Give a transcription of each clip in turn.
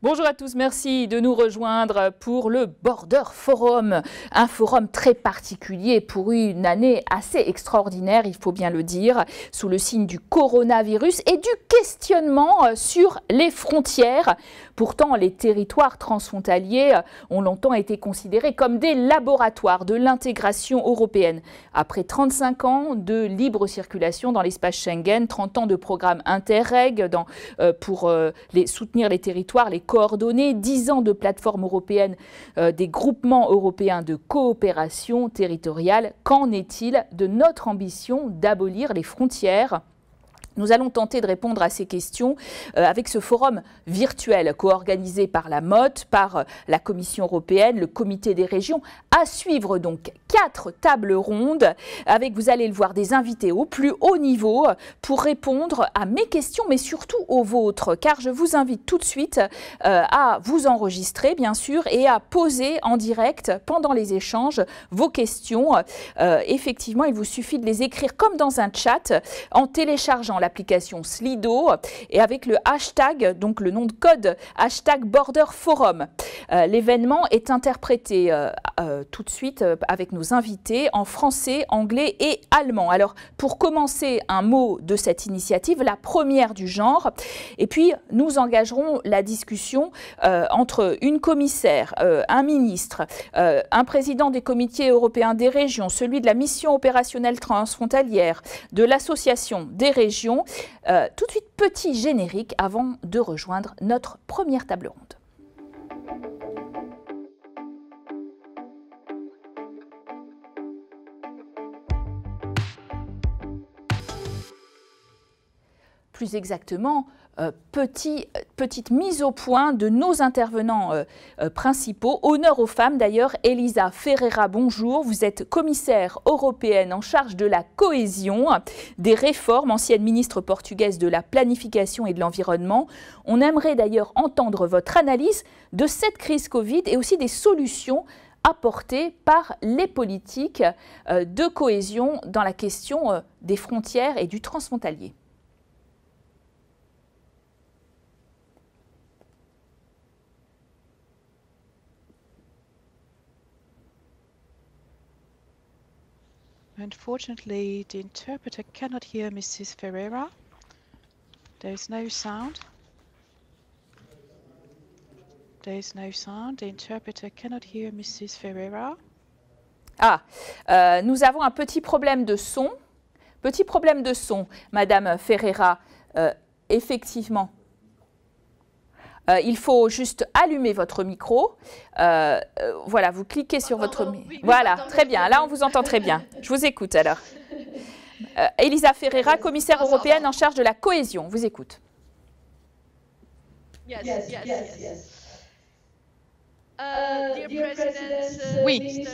Bonjour à tous, merci de nous rejoindre pour le Border Forum, un forum très particulier pour une année assez extraordinaire, il faut bien le dire, sous le signe du coronavirus et du questionnement sur les frontières. Pourtant, les territoires transfrontaliers ont longtemps été considérés comme des laboratoires de l'intégration européenne. Après 35 ans de libre circulation dans l'espace Schengen, 30 ans de programme Interreg pour soutenir les territoires, les coordonnées, 10 ans de plateforme européenne, des groupements européens de coopération territoriale. Qu'en est-il de notre ambition d'abolir les frontières ? Nous allons tenter de répondre à ces questions avec ce forum virtuel co-organisé par la MOT, par la Commission européenne, le Comité des régions, à suivre donc 4 tables rondes avec, vous allez le voir, des invités au plus haut niveau pour répondre à mes questions, mais surtout aux vôtres, car je vous invite tout de suite à vous enregistrer, bien sûr, et à poser en direct pendant les échanges vos questions. Effectivement, il vous suffit de les écrire comme dans un chat en téléchargeant l'application Slido et avec le hashtag, donc le nom de code, hashtag Border Forum. L'événement est interprété tout de suite avec nos invités en français, anglais et allemand. Alors, pour commencer, un mot de cette initiative, la première du genre, et puis nous engagerons la discussion entre une commissaire, un ministre, un président des comités européens des régions, celui de la mission opérationnelle transfrontalière, de l'association des régions. Tout de suite, petit générique avant de rejoindre notre première table ronde. Plus exactement, petite mise au point de nos intervenants principaux. Honneur aux femmes d'ailleurs. Elisa Ferreira, bonjour. Vous êtes commissaire européenne en charge de la cohésion, des réformes, ancienne ministre portugaise de la planification et de l'environnement. On aimerait d'ailleurs entendre votre analyse de cette crise Covid et aussi des solutions apportées par les politiques de cohésion dans la question des frontières et du transfrontalier. Unfortunately, the interpreter cannot hear Mrs. Ferreira. There is no sound. There is no sound. The interpreter cannot hear Mrs. Ferreira. Nous avons un petit problème de son. Petit problème de son, Madame Ferreira. Effectivement. Il faut juste allumer votre micro. Voilà, vous cliquez sur votre micro. Voilà, très bien. Là, on vous entend très bien. Je vous écoute alors. Elisa Ferreira, commissaire européenne en charge de la cohésion. Vous écoute. Oui.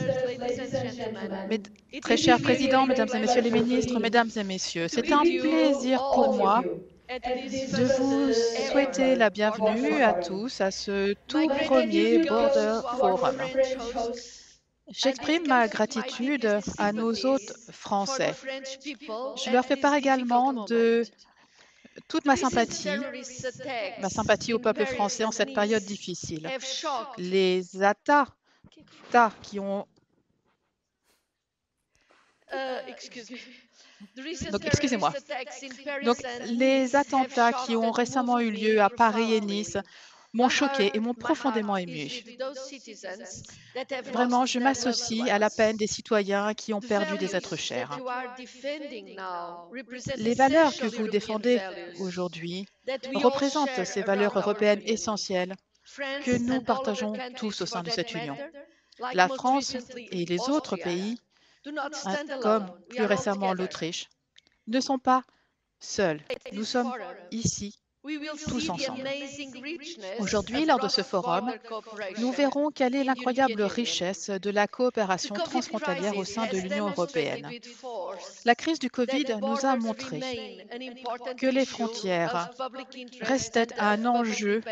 Très cher Président, Mesdames et Messieurs les ministres, Mesdames et Messieurs, c'est un plaisir pour moi de vous souhaiter la bienvenue à tous à ce tout premier Border Forum. J'exprime ma gratitude à nos hôtes français. Je leur fais part également de toute ma sympathie au peuple français en cette période difficile. Les attentats qui ont... excusez-moi. Donc, les attentats qui ont récemment eu lieu à Paris et Nice m'ont choqué et m'ont profondément ému. Vraiment, je m'associe à la peine des citoyens qui ont perdu des êtres chers. Les valeurs que vous défendez aujourd'hui représentent ces valeurs européennes essentielles que nous partageons tous au sein de cette union. La France et les autres pays, comme plus récemment l'Autriche, ne sont pas seuls. Nous sommes ici tous ensemble. Aujourd'hui, lors de ce forum, nous verrons quelle est l'incroyable richesse de la coopération transfrontalière au sein de l'Union européenne. La crise du Covid nous a montré que les frontières restaient un enjeu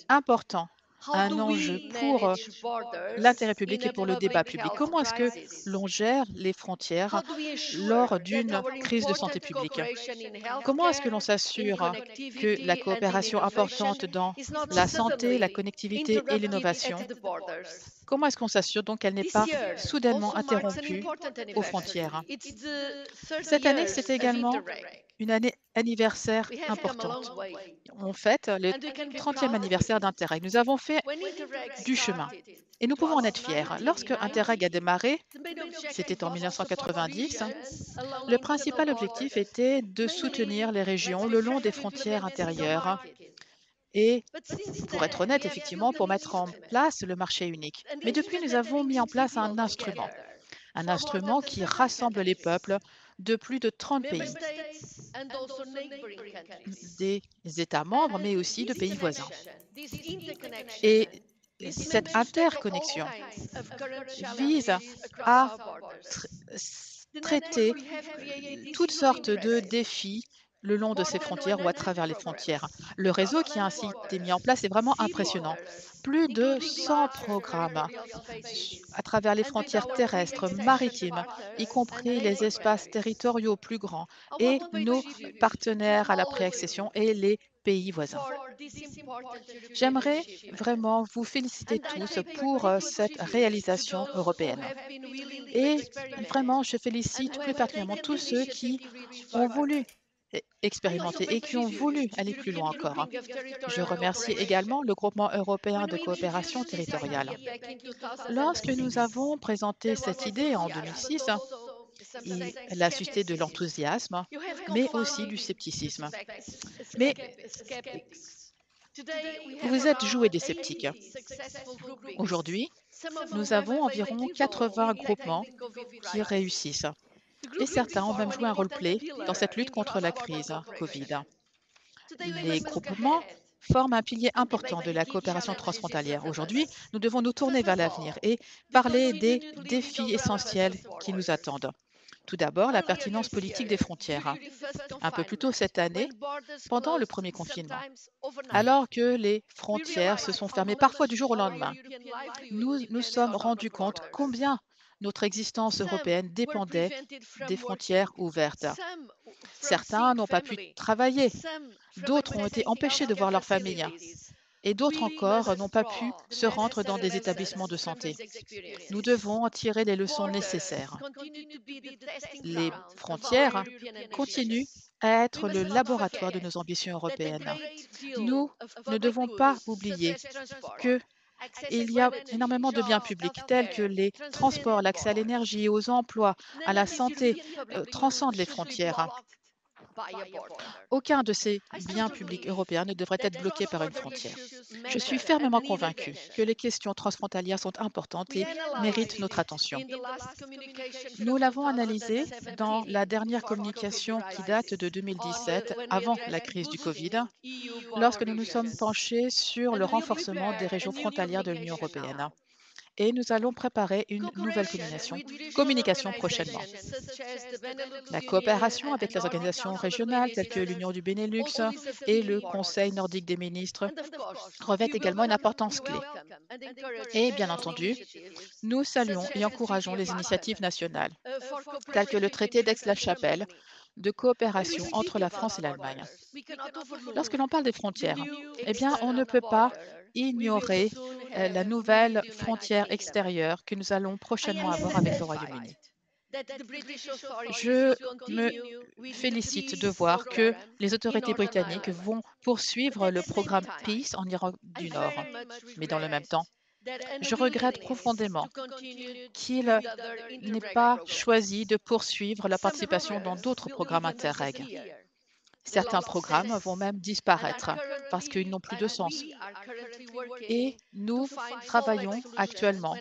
important un enjeu pour l'intérêt public et pour le débat public. Comment est-ce que l'on gère les frontières lors d'une crise de santé publique? Comment est-ce que l'on s'assure que la coopération importante dans la santé, la connectivité et l'innovation, comment est-ce qu'on s'assure donc qu'elle n'est pas soudainement interrompue aux frontières? Cette année, c'est également une année anniversaire importante. On fête le 30e anniversaire d'Interreg. Nous avons fait du chemin et nous pouvons en être fiers. Lorsque Interreg a démarré, c'était en 1990, le principal objectif était de soutenir les régions le long des frontières intérieures et, pour être honnête, effectivement, pour mettre en place le marché unique. Mais depuis, nous avons mis en place un instrument qui rassemble les peuples de plus de 30 pays, des États membres, mais aussi de pays voisins. Et cette interconnexion vise à traiter toutes sortes de défis le long de ces frontières ou à travers les frontières. Le réseau qui a ainsi été mis en place est vraiment impressionnant. Plus de 100 programmes à travers les frontières terrestres, maritimes, y compris les espaces territoriaux plus grands, et nos partenaires à la préaccession et les pays voisins. J'aimerais vraiment vous féliciter tous pour cette réalisation européenne. Et vraiment, je félicite plus particulièrement tous ceux qui ont voulu expérimenter et qui ont voulu aller plus loin encore. Je remercie également le Groupement européen de coopération territoriale. Lorsque nous avons présenté cette idée en 2006, elle a suscité de l'enthousiasme, mais aussi du scepticisme. Mais vous êtes joués des sceptiques. Aujourd'hui, nous avons environ 80 groupements qui réussissent. Et certains ont même joué un rôle clé dans cette lutte contre la crise Covid. Les groupements forment un pilier important de la coopération transfrontalière. Aujourd'hui, nous devons nous tourner vers l'avenir et parler des défis essentiels qui nous attendent. Tout d'abord, la pertinence politique des frontières. Un peu plus tôt cette année, pendant le premier confinement, alors que les frontières se sont fermées parfois du jour au lendemain, nous nous sommes rendus compte combien notre existence européenne dépendait des frontières ouvertes. Certains n'ont pas pu travailler, d'autres ont été empêchés de voir leur famille et d'autres encore n'ont pas pu se rendre dans des établissements de santé. Nous devons en tirer les leçons nécessaires. Les frontières continuent à être le laboratoire de nos ambitions européennes. Nous ne devons pas oublier que il y a énormément de biens publics tels que les transports, l'accès à l'énergie, aux emplois, à la santé, transcendent les frontières. Aucun de ces biens publics européens ne devrait être bloqué par une frontière. Je suis fermement convaincue que les questions transfrontalières sont importantes et méritent notre attention. Nous l'avons analysé dans la dernière communication qui date de 2017, avant la crise du Covid, lorsque nous nous sommes penchés sur le renforcement des régions frontalières de l'Union européenne. Et nous allons préparer une nouvelle communication prochainement. La coopération avec les organisations régionales telles que l'Union du Benelux et le Conseil nordique des ministres revêt également une importance clé. Et bien entendu, nous saluons et encourageons les initiatives nationales, telles que le traité d'Aix-la-Chapelle de coopération entre la France et l'Allemagne. Lorsque l'on parle des frontières, eh bien, on ne peut pas ignorer la nouvelle frontière extérieure que nous allons prochainement avoir avec le Royaume-Uni. Je me félicite de voir que les autorités britanniques vont poursuivre le programme Peace en Irlande du Nord. Mais dans le même temps, je regrette profondément qu'il n'ait pas choisi de poursuivre la participation dans d'autres programmes Interreg. Certains programmes vont même disparaître parce qu'ils n'ont plus de sens. Et nous travaillons actuellement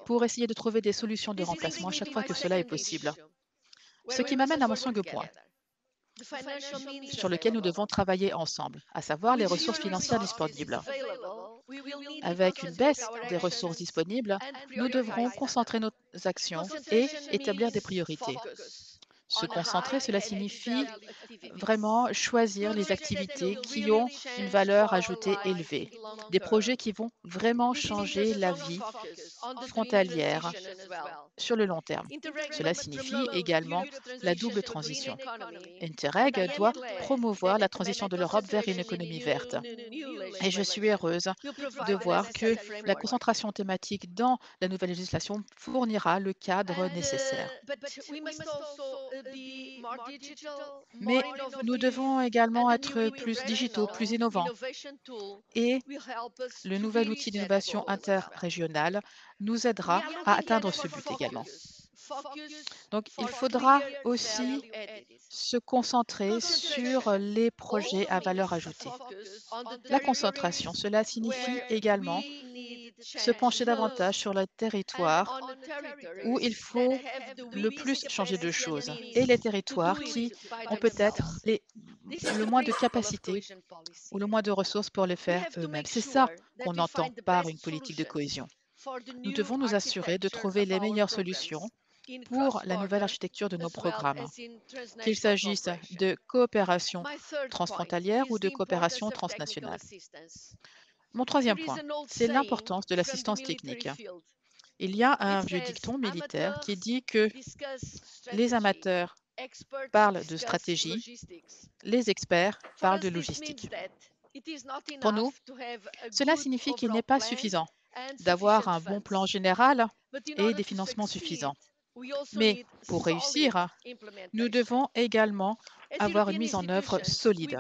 pour essayer de trouver des solutions de remplacement à chaque fois que cela est possible. Ce qui m'amène à mon second point, sur lequel nous devons travailler ensemble, à savoir les ressources financières disponibles. Avec une baisse des ressources disponibles, nous devrons concentrer nos actions et établir des priorités. Se concentrer, cela signifie vraiment choisir les activités qui ont une valeur ajoutée élevée, des projets qui vont vraiment changer la vie frontalière sur le long terme. Cela signifie également la double transition. Interreg doit promouvoir la transition de l'Europe vers une économie verte. Et je suis heureuse de voir que la concentration thématique dans la nouvelle législation fournira le cadre nécessaire. Mais nous devons également être plus digitaux, plus innovants. Et le nouvel outil d'innovation interrégionale nous aidera à atteindre ce but également. Donc, il faudra aussi se concentrer sur les projets à valeur ajoutée. La concentration, cela signifie également se pencher davantage sur le territoire où il faut le plus changer de choses et les territoires qui ont peut-être le moins de capacité ou le moins de ressources pour le faire eux-mêmes. C'est ça qu'on entend par une politique de cohésion. Nous devons nous assurer de trouver les meilleures solutions pour la nouvelle architecture de nos programmes, qu'il s'agisse de coopération transfrontalière ou de coopération transnationale. Mon troisième point, c'est l'importance de l'assistance technique. Il y a un vieux dicton militaire qui dit que les amateurs parlent de stratégie, les experts parlent de logistique. Pour nous, cela signifie qu'il n'est pas suffisant d'avoir un bon plan général et des financements suffisants. Mais pour réussir, nous devons également avoir une mise en œuvre solide.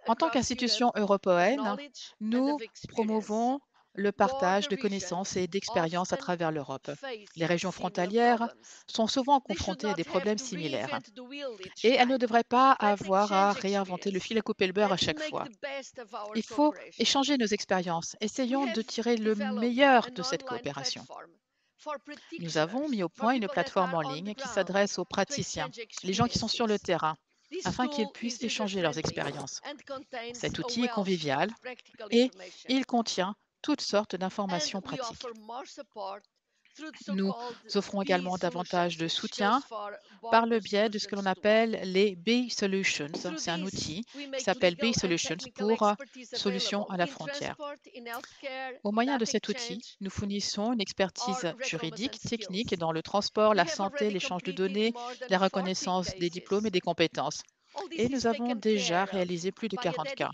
En tant qu'institution européenne, nous promouvons le partage de connaissances et d'expériences à travers l'Europe. Les régions frontalières sont souvent confrontées à des problèmes similaires et elles ne devraient pas avoir à réinventer le fil à couper le beurre à chaque fois. Il faut échanger nos expériences. Essayons de tirer le meilleur de cette coopération. Nous avons mis au point une plateforme en ligne qui s'adresse aux praticiens, les gens qui sont sur le terrain, afin qu'ils puissent échanger leurs expériences. Cet outil est convivial et il contient toutes sortes d'informations pratiques. Nous offrons également davantage de soutien par le biais de ce que l'on appelle les B Solutions. C'est un outil qui s'appelle B Solutions pour solutions à la frontière. Au moyen de cet outil, nous fournissons une expertise juridique, technique dans le transport, la santé, l'échange de données, la reconnaissance des diplômes et des compétences. Et nous avons déjà réalisé plus de 40 cas.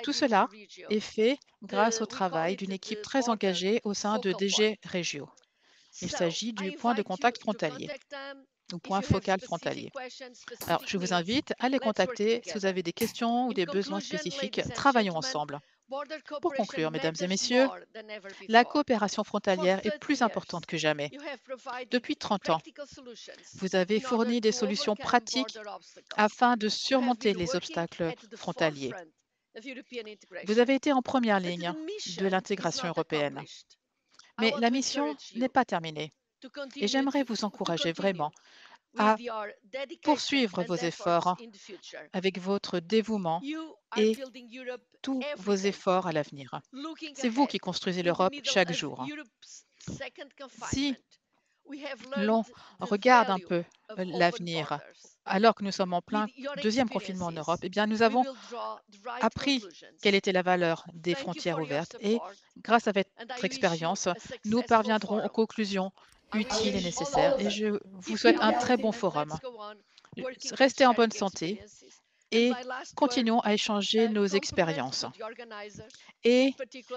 Tout cela est fait grâce au travail d'une équipe très engagée au sein de DG Regio. Il s'agit du point de contact frontalier ou point focal frontalier. Alors, je vous invite à les contacter si vous avez des questions ou des besoins spécifiques. Travaillons ensemble. Pour conclure, mesdames et messieurs, la coopération frontalière est plus importante que jamais. Depuis 30 ans, vous avez fourni des solutions pratiques afin de surmonter les obstacles frontaliers. Vous avez été en première ligne de l'intégration européenne. Mais la mission n'est pas terminée. Et j'aimerais vous encourager vraiment à poursuivre vos efforts avec votre dévouement et tous vos efforts à l'avenir. C'est vous qui construisez l'Europe chaque jour. Si l'on regarde un peu l'avenir, alors que nous sommes en plein deuxième confinement en Europe, eh bien, nous avons appris quelle était la valeur des frontières ouvertes et grâce à votre expérience, nous parviendrons aux conclusions utiles et nécessaires. Et je vous souhaite un très bon forum. Restez en bonne santé et continuons à échanger nos expériences. Et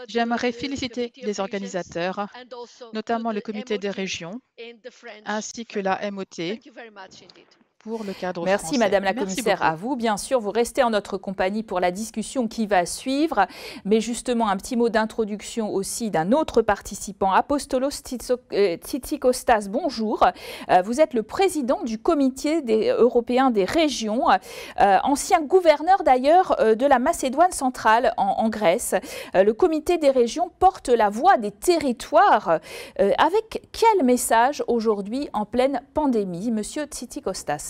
j'aimerais féliciter les organisateurs, notamment le Comité des régions, ainsi que la MOT, pour le cadre Merci français. Madame la Commissaire, à vous. Bien sûr, vous restez en notre compagnie pour la discussion qui va suivre. Mais justement, un petit mot d'introduction aussi d'un autre participant, Apostolos Tzitzikostas. Bonjour. Vous êtes le président du Comité européen des régions, ancien gouverneur d'ailleurs de la Macédoine centrale en Grèce. Le Comité des régions porte la voix des territoires. Avec quel message aujourd'hui en pleine pandémie, Monsieur Tzitzikostas?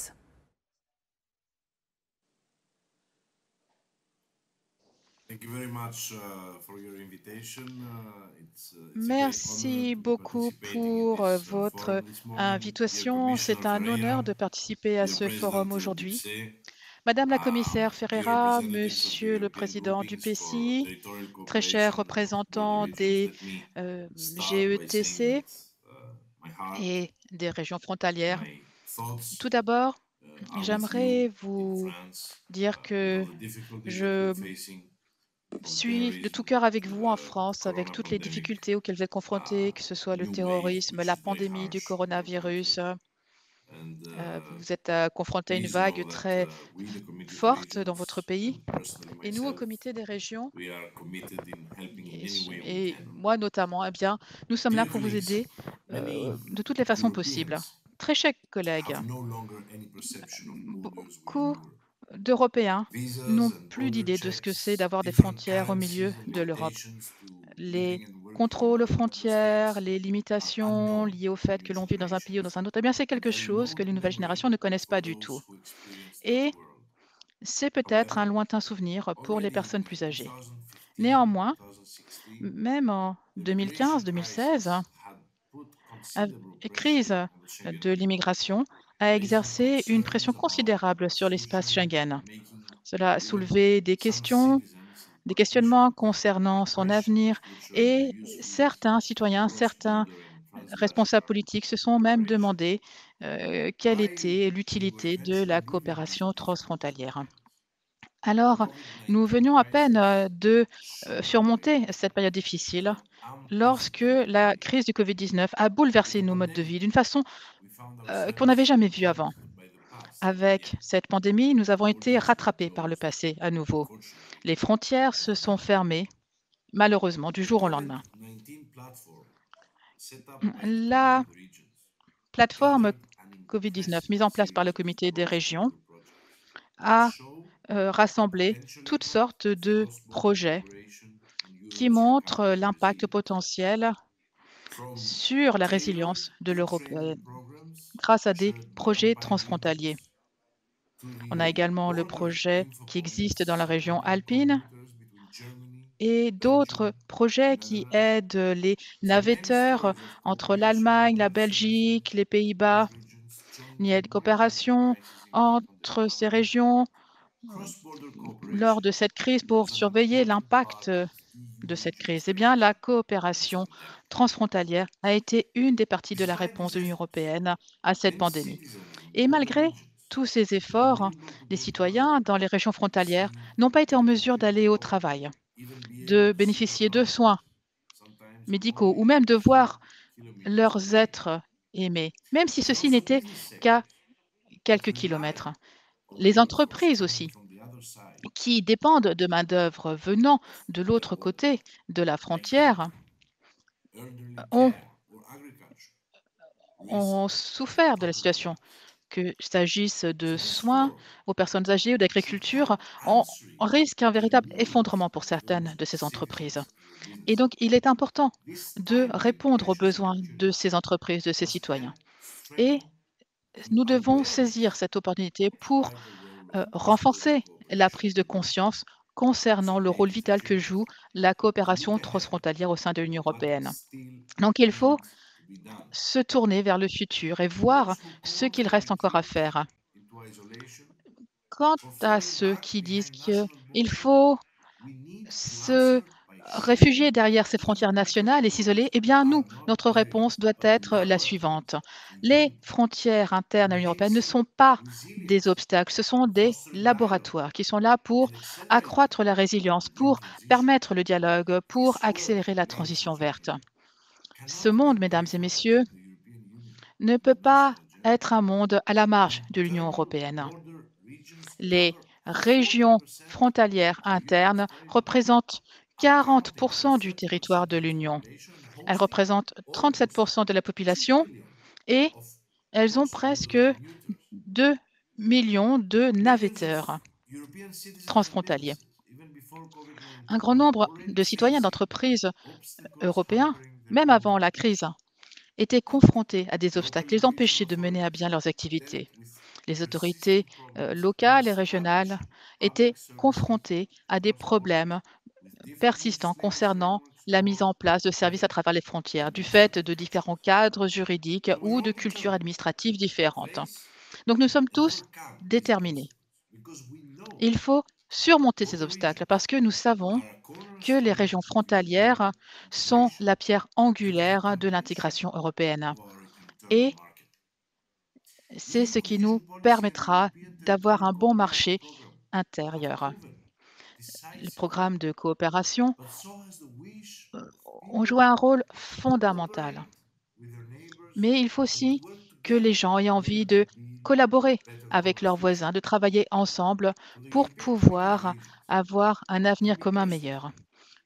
Merci beaucoup pour votre invitation. C'est un honneur de participer à ce forum aujourd'hui. Madame la commissaire Ferreira, Monsieur le président du PECI, très chers représentants des GETC et des régions frontalières, tout d'abord, j'aimerais vous dire que je suis de tout cœur avec vous en France, avec toutes les difficultés auxquelles vous êtes confrontés, que ce soit le terrorisme, la pandémie du coronavirus. Vous êtes confrontés à une vague très forte dans votre pays. Et nous, au Comité des régions, et moi notamment, eh bien, nous sommes là pour vous aider de toutes les façons possibles. Très chers collègues, beaucoup d'Européens n'ont plus d'idée de ce que c'est d'avoir des frontières au milieu de l'Europe. Les contrôles aux frontières, les limitations liées au fait que l'on vit dans un pays ou dans un autre, eh bien, c'est quelque chose que les nouvelles générations ne connaissent pas du tout. Et c'est peut-être un lointain souvenir pour les personnes plus âgées. Néanmoins, même en 2015-2016, la crise de l'immigration a exercé une pression considérable sur l'espace Schengen. Cela a soulevé des questionnements concernant son avenir et certains citoyens, certains responsables politiques se sont même demandé quelle était l'utilité de la coopération transfrontalière. Alors, nous venions à peine de surmonter cette période difficile lorsque la crise du Covid-19 a bouleversé nos modes de vie d'une façon qu'on n'avait jamais vue avant. Avec cette pandémie, nous avons été rattrapés par le passé à nouveau. Les frontières se sont fermées, malheureusement, du jour au lendemain. La plateforme Covid-19 mise en place par le Comité des régions a rassemblé toutes sortes de projets qui montrent l'impact potentiel sur la résilience de l'Europe grâce à des projets transfrontaliers. On a également le projet qui existe dans la région alpine et d'autres projets qui aident les navetteurs entre l'Allemagne, la Belgique, les Pays-Bas. Il y a une coopération entre ces régions lors de cette crise pour surveiller l'impact de cette crise. Eh bien, la coopération transfrontalière a été une des parties de la réponse de l'Union européenne à cette pandémie. Et malgré tous ces efforts, les citoyens dans les régions frontalières n'ont pas été en mesure d'aller au travail, de bénéficier de soins médicaux ou même de voir leurs êtres aimés, même si ceci n'était qu'à quelques kilomètres. Les entreprises aussi, qui dépendent de main-d'œuvre venant de l'autre côté de la frontière, ont souffert de la situation. Qu'il s'agisse de soins aux personnes âgées ou d'agriculture, on risque un véritable effondrement pour certaines de ces entreprises. Et donc, il est important de répondre aux besoins de ces entreprises, de ces citoyens. Et nous devons saisir cette opportunité pour renforcer la prise de conscience concernant le rôle vital que joue la coopération transfrontalière au sein de l'Union européenne. Donc, il faut se tourner vers le futur et voir ce qu'il reste encore à faire. Quant à ceux qui disent qu'il faut se réfugier derrière ces frontières nationales et s'isoler, eh bien nous, notre réponse doit être la suivante. Les frontières internes à l'Union européenne ne sont pas des obstacles, ce sont des laboratoires qui sont là pour accroître la résilience, pour permettre le dialogue, pour accélérer la transition verte. Ce monde, mesdames et messieurs, ne peut pas être un monde à la marge de l'Union européenne. Les régions frontalières internes représentent 40% du territoire de l'Union. Elles représentent 37% de la population et elles ont presque 2 millions de navetteurs transfrontaliers. Un grand nombre de citoyens d'entreprises européens, même avant la crise, étaient confrontés à des obstacles, les empêchaient de mener à bien leurs activités. Les autorités locales et régionales étaient confrontées à des problèmes persistants concernant la mise en place de services à travers les frontières, du fait de différents cadres juridiques ou de cultures administratives différentes. Donc nous sommes tous déterminés. Il faut surmonter ces obstacles parce que nous savons que les régions frontalières sont la pierre angulaire de l'intégration européenne. Et c'est ce qui nous permettra d'avoir un bon marché intérieur. Les programmes de coopération ont joué un rôle fondamental. Mais il faut aussi que les gens aient envie de collaborer avec leurs voisins, de travailler ensemble pour pouvoir avoir un avenir commun meilleur.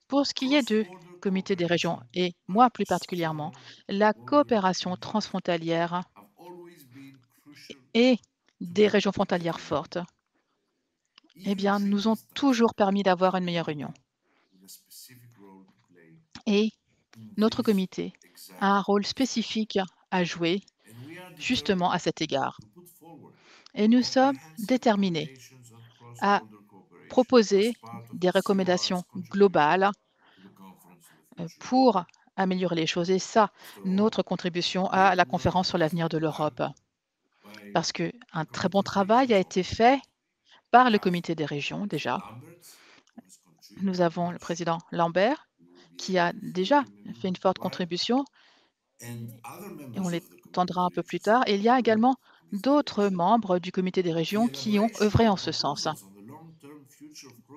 Pour ce qui est du Comité des régions, et moi plus particulièrement, la coopération transfrontalière et des régions frontalières fortes, eh bien, nous ont toujours permis d'avoir une meilleure union. Et notre comité a un rôle spécifique à jouer justement à cet égard. Et nous sommes déterminés à proposer des recommandations globales pour améliorer les choses. Et ça, notre contribution à la conférence sur l'avenir de l'Europe. Parce qu'un très bon travail a été fait par le comité des régions déjà. Nous avons le président Lambert qui a déjà fait une forte contribution et on l'étendra un peu plus tard. Et il y a également d'autres membres du comité des régions qui ont œuvré en ce sens.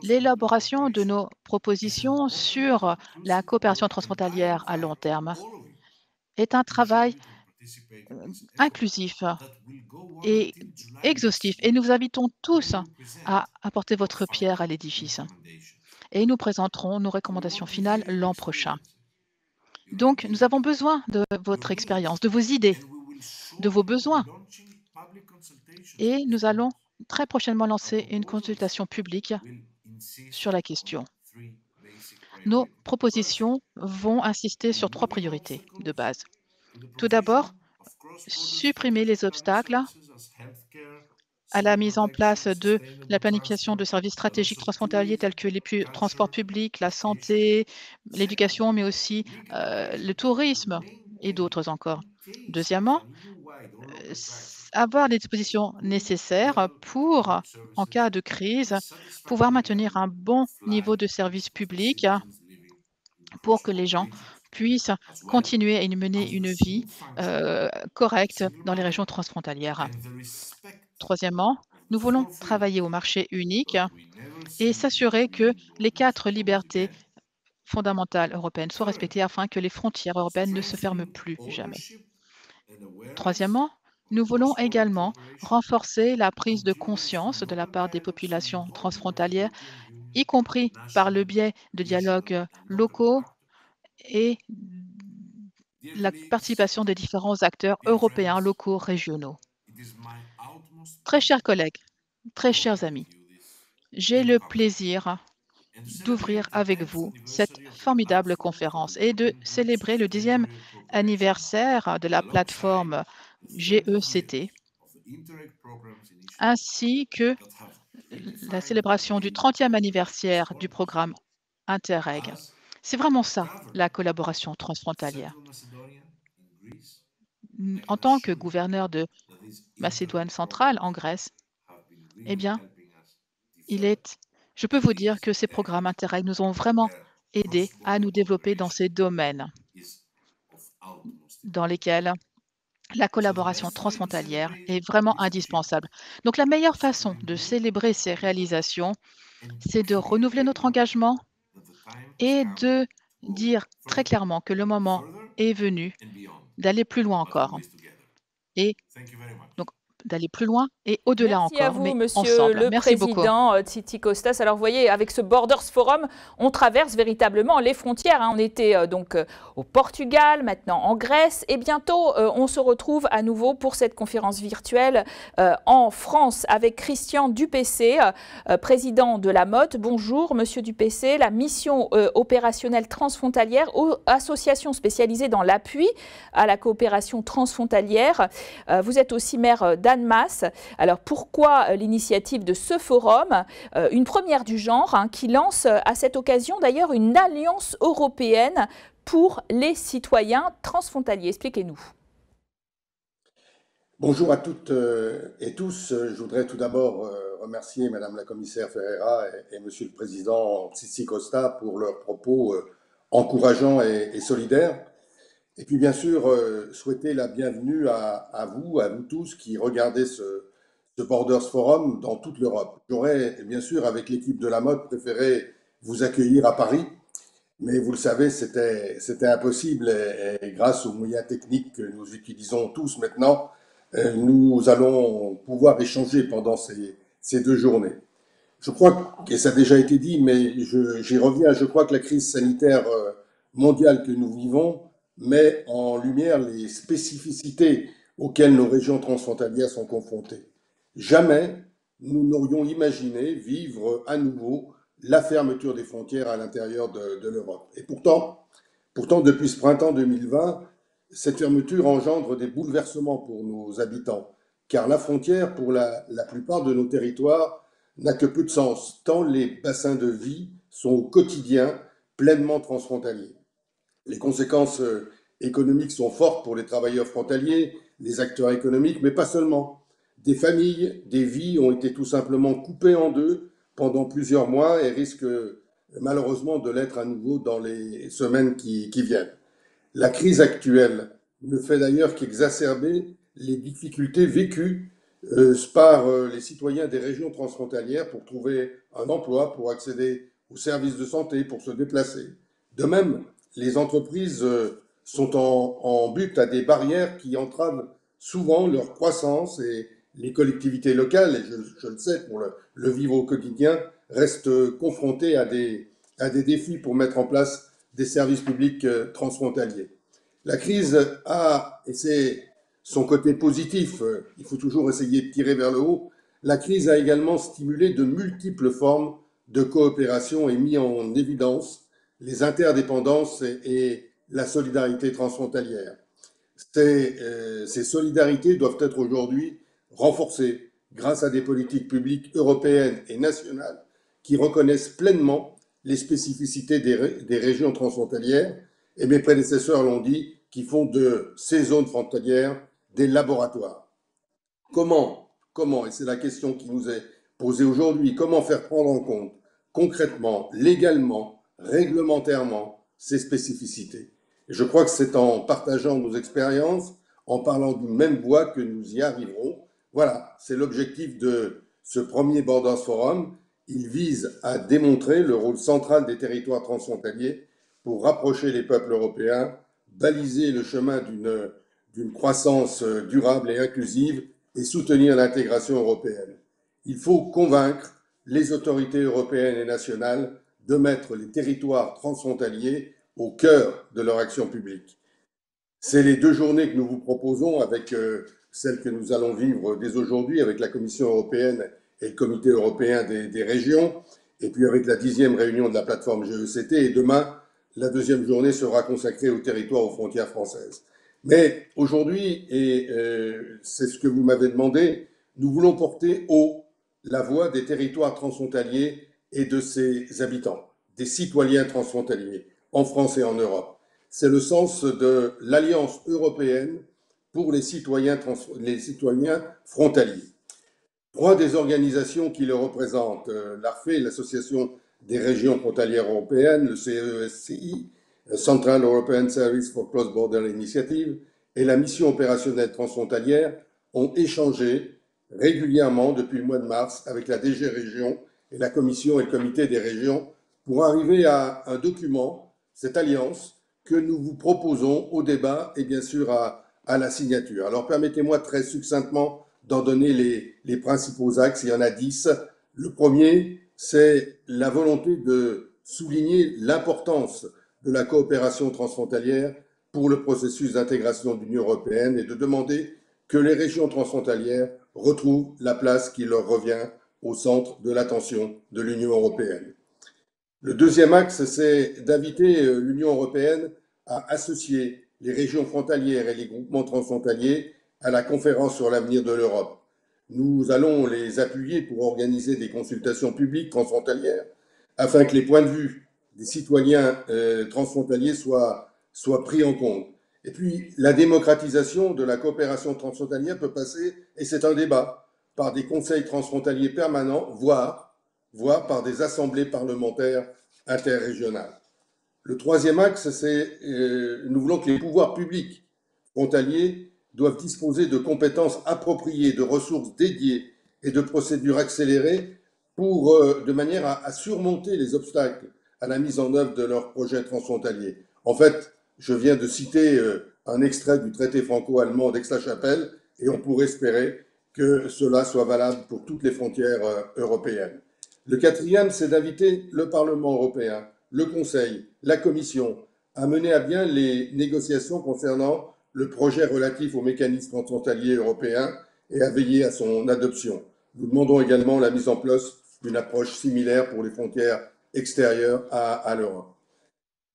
L'élaboration de nos propositions sur la coopération transfrontalière à long terme est un travail inclusif et exhaustif. Et nous vous invitons tous à apporter votre pierre à l'édifice. Et nous présenterons nos recommandations finales l'an prochain. Donc, nous avons besoin de votre expérience, de vos idées, de vos besoins. Et nous allons très prochainement lancer une consultation publique sur la question. Nos propositions vont insister sur 3 priorités de base. Tout d'abord, supprimer les obstacles à la mise en place de la planification de services stratégiques transfrontaliers tels que les transports publics, la santé, l'éducation, mais aussi le tourisme et d'autres encore. Deuxièmement, avoir les dispositions nécessaires pour, en cas de crise, pouvoir maintenir un bon niveau de service public pour que les gens puissent continuer à mener une vie correcte dans les régions transfrontalières. Troisièmement, nous voulons travailler au marché unique et s'assurer que les 4 libertés fondamentales européennes soient respectées afin que les frontières européennes ne se ferment plus jamais. Troisièmement, nous voulons également renforcer la prise de conscience de la part des populations transfrontalières, y compris par le biais de dialogues locaux et la participation des différents acteurs européens, locaux, régionaux. Très chers collègues, très chers amis, j'ai le plaisir d'ouvrir avec vous cette formidable conférence et de célébrer le 10e anniversaire de la plateforme GECT, ainsi que la célébration du 30e anniversaire du programme Interreg. C'est vraiment ça, la collaboration transfrontalière. En tant que gouverneur de Macédoine centrale en Grèce, eh bien, je peux vous dire que ces programmes Interreg nous ont vraiment aidés à nous développer dans ces domaines dans lesquels la collaboration transfrontalière est vraiment indispensable. Donc la meilleure façon de célébrer ces réalisations, c'est de renouveler notre engagement et de dire très clairement que le moment est venu d'aller plus loin encore. Et donc d'aller plus loin et au-delà encore, à vous, mais monsieur ensemble. le Merci président Tzitzikostas. Alors, vous voyez, avec ce Borders Forum, on traverse véritablement les frontières. On était donc au Portugal, maintenant en Grèce, et bientôt, on se retrouve à nouveau pour cette conférence virtuelle en France avec Christian Dupessé, président de la MOT. Bonjour, monsieur Dupessé. La mission opérationnelle transfrontalière, association spécialisée dans l'appui à la coopération transfrontalière. Vous êtes aussi maire d'Annecy. Annemasse. Alors pourquoi l'initiative de ce forum, une première du genre, qui lance à cette occasion d'ailleurs une alliance européenne pour les citoyens transfrontaliers. Expliquez-nous. Bonjour à toutes et tous. Je voudrais tout d'abord remercier Madame la Commissaire Ferreira et Monsieur le Président Tsitsicosta pour leurs propos encourageants et solidaires. Et puis bien sûr, souhaiter la bienvenue à vous tous qui regardez ce Borders Forum dans toute l'Europe. J'aurais bien sûr, avec l'équipe de la mode, préféré vous accueillir à Paris, mais vous le savez, c'était impossible et grâce aux moyens techniques que nous utilisons tous maintenant, nous allons pouvoir échanger pendant ces 2 journées. Je crois, et ça a déjà été dit, mais j'y reviens, je crois que la crise sanitaire mondiale que nous vivons met en lumière les spécificités auxquelles nos régions transfrontalières sont confrontées. Jamais nous n'aurions imaginé vivre à nouveau la fermeture des frontières à l'intérieur de l'Europe. Et pourtant, depuis ce printemps 2020, cette fermeture engendre des bouleversements pour nos habitants, car la frontière, pour la plupart de nos territoires, n'a que peu de sens, tant les bassins de vie sont au quotidien pleinement transfrontaliers. Les conséquences économiques sont fortes pour les travailleurs frontaliers, les acteurs économiques, mais pas seulement. Des familles, des vies ont été tout simplement coupées en deux pendant plusieurs mois et risquent malheureusement de l'être à nouveau dans les semaines qui viennent. La crise actuelle ne fait d'ailleurs qu'exacerber les difficultés vécues par les citoyens des régions transfrontalières pour trouver un emploi, pour accéder aux services de santé, pour se déplacer. De même, les entreprises sont en butte à des barrières qui entravent souvent leur croissance et les collectivités locales, et je le sais pour le vivre au quotidien, restent confrontées à des défis pour mettre en place des services publics transfrontaliers. La crise a, et c'est son côté positif, il faut toujours essayer de tirer vers le haut, la crise a également stimulé de multiples formes de coopération et mis en évidence les interdépendances et la solidarité transfrontalière. Ces solidarités doivent être aujourd'hui renforcées grâce à des politiques publiques européennes et nationales qui reconnaissent pleinement les spécificités des régions transfrontalières, et mes prédécesseurs l'ont dit, qui font de ces zones frontalières des laboratoires. Comment, et c'est la question qui nous est posée aujourd'hui, comment faire prendre en compte concrètement, légalement, réglementairement ces spécificités? Et je crois que c'est en partageant nos expériences, en parlant d'une même voix que nous y arriverons. Voilà, c'est l'objectif de ce premier Borders Forum. Il vise à démontrer le rôle central des territoires transfrontaliers pour rapprocher les peuples européens, baliser le chemin d'une croissance durable et inclusive et soutenir l'intégration européenne. Il faut convaincre les autorités européennes et nationales de mettre les territoires transfrontaliers au cœur de leur action publique. C'est les 2 journées que nous vous proposons avec celle que nous allons vivre dès aujourd'hui avec la Commission européenne et le Comité européen des régions, et puis avec la 10e réunion de la plateforme GECT, et demain, la 2e journée sera consacrée au territoire aux frontières françaises. Mais aujourd'hui, et c'est ce que vous m'avez demandé, nous voulons porter haut la voix des territoires transfrontaliers et de ses habitants, des citoyens transfrontaliers, en France et en Europe. C'est le sens de l'Alliance européenne pour les citoyens frontaliers. 3 des organisations qui le représentent, l'ARFE, l'Association des régions frontalières européennes, le CESCI, Central European Service for Cross Border Initiative, et la mission opérationnelle transfrontalière ont échangé régulièrement depuis le mois de mars avec la DG Région et la Commission et le Comité des régions pour arriver à un document, cette alliance, que nous vous proposons au débat et bien sûr à la signature. Alors permettez-moi très succinctement d'en donner les principaux axes. Il y en a 10. Le premier, c'est la volonté de souligner l'importance de la coopération transfrontalière pour le processus d'intégration de l'Union européenne et de demander que les régions transfrontalières retrouvent la place qui leur revient au centre de l'attention de l'Union européenne. Le deuxième axe, c'est d'inviter l'Union européenne à associer les régions frontalières et les groupements transfrontaliers à la conférence sur l'avenir de l'Europe. nous allons les appuyer pour organiser des consultations publiques transfrontalières afin que les points de vue des citoyens transfrontaliers soient pris en compte. Et puis, la démocratisation de la coopération transfrontalière peut passer, et c'est un débat, par des conseils transfrontaliers permanents, voire par des assemblées parlementaires interrégionales. Le troisième axe, c'est nous voulons que les pouvoirs publics frontaliers doivent disposer de compétences appropriées, de ressources dédiées et de procédures accélérées de manière à surmonter les obstacles à la mise en œuvre de leurs projets transfrontaliers. En fait, je viens de citer un extrait du traité franco-allemand d'Aix-la-Chapelle et on pourrait espérer que cela soit valable pour toutes les frontières européennes. Le quatrième, c'est d'inviter le Parlement européen, le Conseil, la Commission à mener à bien les négociations concernant le projet relatif au mécanisme transfrontalier européen et à veiller à son adoption. Nous demandons également la mise en place d'une approche similaire pour les frontières extérieures à l'Europe.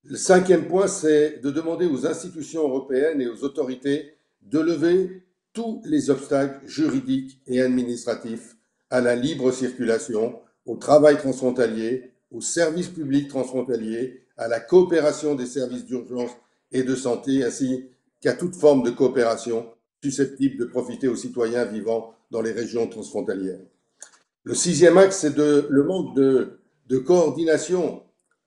Le cinquième point, c'est de demander aux institutions européennes et aux autorités de lever tous les obstacles juridiques et administratifs à la libre circulation, au travail transfrontalier, aux services publics transfrontaliers, à la coopération des services d'urgence et de santé, ainsi qu'à toute forme de coopération susceptible de profiter aux citoyens vivant dans les régions transfrontalières. Le sixième axe, c'est le manque de coordination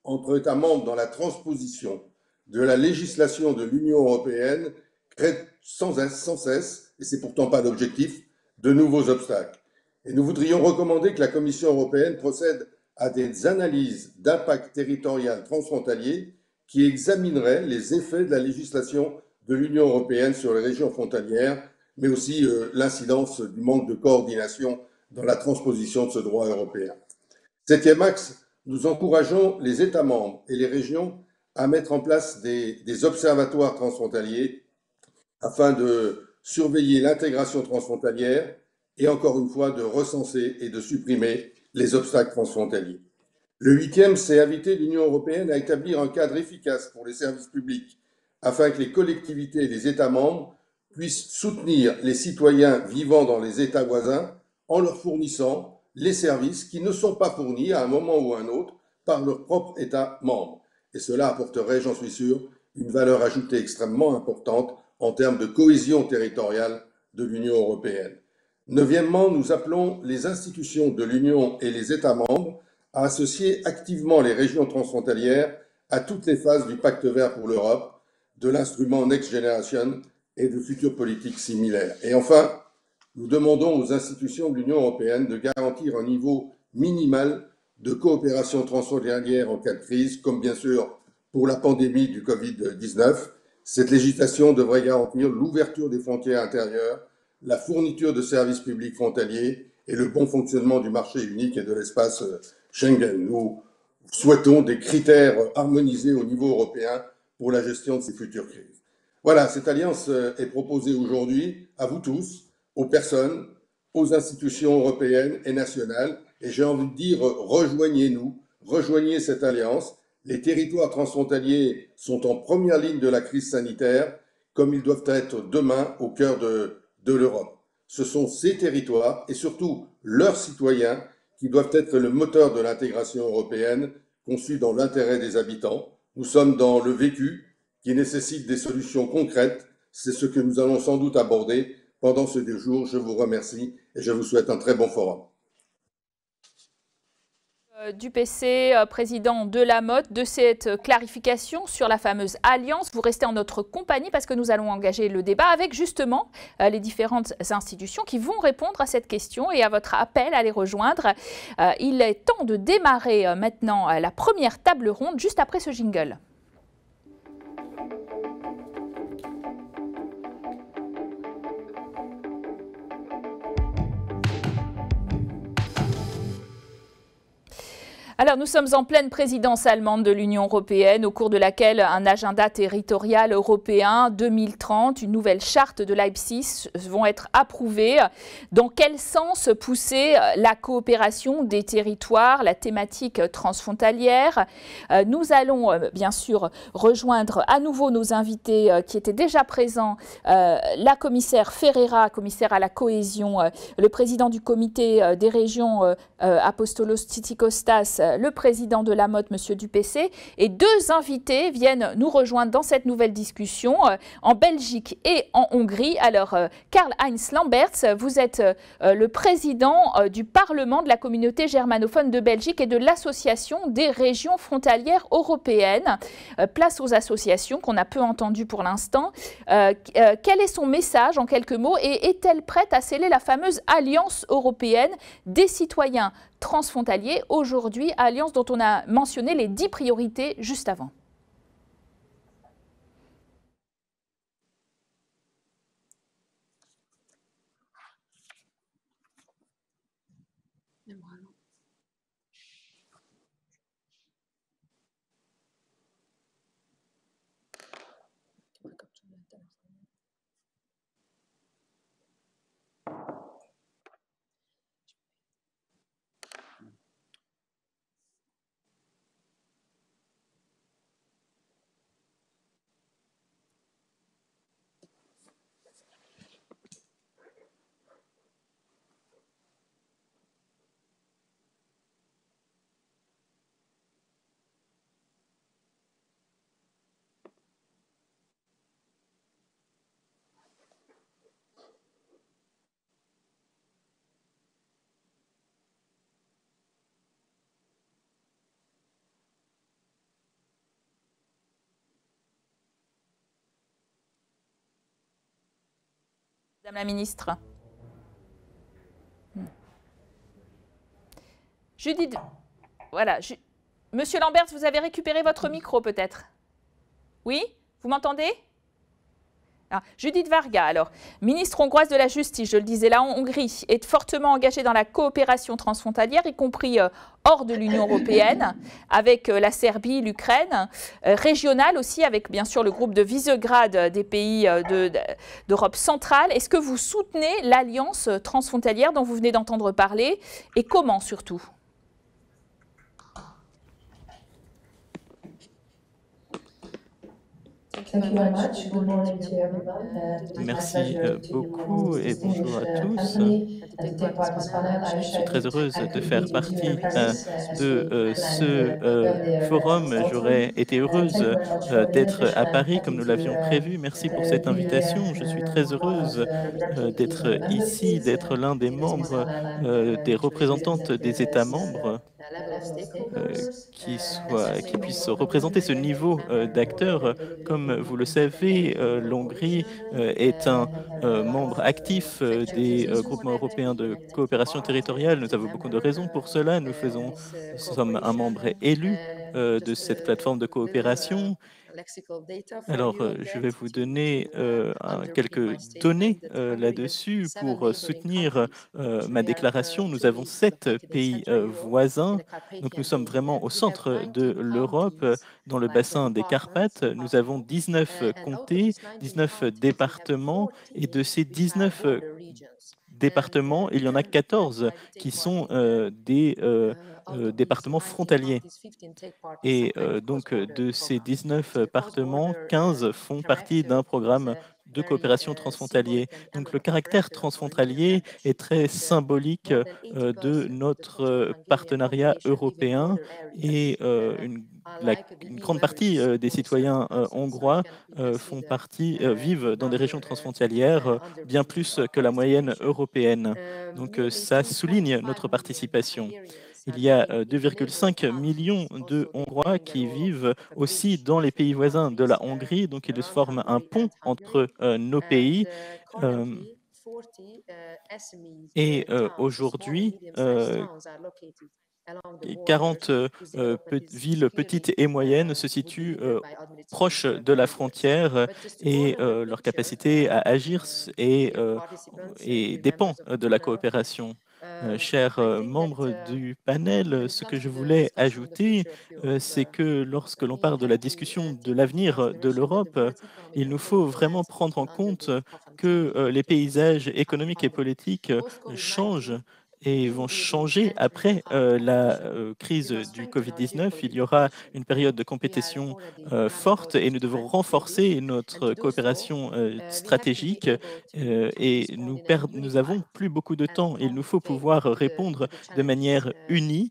entre États membres dans la transposition de la législation de l'Union européenne crée sans cesse, et c'est pourtant pas l'objectif, de nouveaux obstacles. Et nous voudrions recommander que la Commission européenne procède à des analyses d'impact territorial transfrontalier qui examineraient les effets de la législation de l'Union européenne sur les régions frontalières, mais aussi l'incidence du manque de coordination dans la transposition de ce droit européen. Septième axe, nous encourageons les États membres et les régions à mettre en place des observatoires transfrontaliers afin de surveiller l'intégration transfrontalière et encore une fois de recenser et de supprimer les obstacles transfrontaliers. Le huitième, c'est inviter l'Union européenne à établir un cadre efficace pour les services publics afin que les collectivités et les États membres puissent soutenir les citoyens vivant dans les États voisins en leur fournissant les services qui ne sont pas fournis à un moment ou à un autre par leur propre État membre. Et cela apporterait, j'en suis sûr, une valeur ajoutée extrêmement importante en termes de cohésion territoriale de l'Union européenne. Neuvièmement, nous appelons les institutions de l'Union et les États membres à associer activement les régions transfrontalières à toutes les phases du Pacte vert pour l'Europe, de l'instrument Next Generation et de futures politiques similaires. Et enfin, nous demandons aux institutions de l'Union européenne de garantir un niveau minimal de coopération transfrontalière en cas de crise, comme bien sûr pour la pandémie du Covid-19. Cette législation devrait garantir l'ouverture des frontières intérieures, la fourniture de services publics frontaliers et le bon fonctionnement du marché unique et de l'espace Schengen. Nous souhaitons des critères harmonisés au niveau européen pour la gestion de ces futures crises. Voilà, cette alliance est proposée aujourd'hui à vous tous, aux personnes, aux institutions européennes et nationales. Et j'ai envie de dire, rejoignez-nous, rejoignez cette alliance. Les territoires transfrontaliers sont en première ligne de la crise sanitaire, comme ils doivent être demain au cœur de l'Europe. Ce sont ces territoires et surtout leurs citoyens qui doivent être le moteur de l'intégration européenne conçue dans l'intérêt des habitants. Nous sommes dans le vécu qui nécessite des solutions concrètes. C'est ce que nous allons sans doute aborder pendant ces 2 jours. Je vous remercie et je vous souhaite un très bon forum. Du PC, président de la Motte, de cette clarification sur la fameuse alliance. Vous restez en notre compagnie parce que nous allons engager le débat avec justement les différentes institutions qui vont répondre à cette question et à votre appel à les rejoindre. Il est temps de démarrer maintenant la première table ronde juste après ce jingle. Alors, nous sommes en pleine présidence allemande de l'Union européenne, au cours de laquelle un agenda territorial européen 2030, une nouvelle charte de Leipzig vont être approuvées. Dans quel sens pousser la coopération des territoires, la thématique transfrontalière? Nous allons bien sûr rejoindre à nouveau nos invités qui étaient déjà présents, la commissaire Ferreira, commissaire à la cohésion, le président du comité des régions Apostolos Tzitzikostas, le président de la MOT, M. Dupessé, et deux invités viennent nous rejoindre dans cette nouvelle discussion en Belgique et en Hongrie. Alors, Karl-Heinz Lamberts, vous êtes le président du Parlement de la communauté germanophone de Belgique et de l'Association des régions frontalières européennes. Place aux associations qu'on a peu entendues pour l'instant. Quel est son message en quelques mots et est-elle prête à sceller la fameuse Alliance européenne des citoyens transfrontaliers, aujourd'hui, alliance dont on a mentionné les 10 priorités juste avant? Madame la ministre. Judith, voilà. Monsieur Lamberts, vous avez récupéré votre micro peut-être? Oui? Vous m'entendez? Judith Varga, alors, ministre hongroise de la Justice, je le disais là, en Hongrie, est fortement engagée dans la coopération transfrontalière, y compris hors de l'Union européenne, avec la Serbie, l'Ukraine, régionale aussi, avec bien sûr le groupe de Visegrad des pays d'Europe centrale. Est-ce que vous soutenez l'alliance transfrontalière dont vous venez d'entendre parler et comment surtout? Merci beaucoup et bonjour à tous. Je suis très heureuse de faire partie de ce forum. J'aurais été heureuse d'être à Paris comme nous l'avions prévu. Merci pour cette invitation. Je suis très heureuse d'être ici, d'être l'un des membres, des représentantes des États membres qui puissent représenter ce niveau d'acteurs. Comme vous le savez, l'Hongrie est un membre actif des groupements européens de coopération territoriale. Nous avons beaucoup de raisons pour cela. Nous sommes un membre élu de cette plateforme de coopération. Alors, je vais vous donner quelques données là-dessus pour soutenir ma déclaration. Nous avons 7 pays voisins, donc nous sommes vraiment au centre de l'Europe, dans le bassin des Carpates. Nous avons 19 comtés, 19 départements, et de ces 19 départements, il y en a 14 qui sont des départements frontaliers. Et donc, de ces 19 départements, 15 font partie d'un programme de coopération transfrontalier. Donc, le caractère transfrontalier est très symbolique de notre partenariat européen et une grande partie des citoyens hongrois vivent dans des régions transfrontalières, bien plus que la moyenne européenne. Donc, ça souligne notre participation. Il y a 2,5 millions de Hongrois qui vivent aussi dans les pays voisins de la Hongrie, donc ils forment un pont entre nos pays. Et aujourd'hui, 40 villes petites et moyennes se situent proches de la frontière et leur capacité à agir dépend de la coopération. Chers membres du panel, ce que je voulais ajouter, c'est que lorsque l'on parle de la discussion de l'avenir de l'Europe, il nous faut vraiment prendre en compte que les paysages économiques et politiques changent et vont changer après la crise du Covid-19. Il y aura une période de compétition forte et nous devons renforcer notre coopération stratégique et nous avons plus beaucoup de temps. Il nous faut pouvoir répondre de manière unie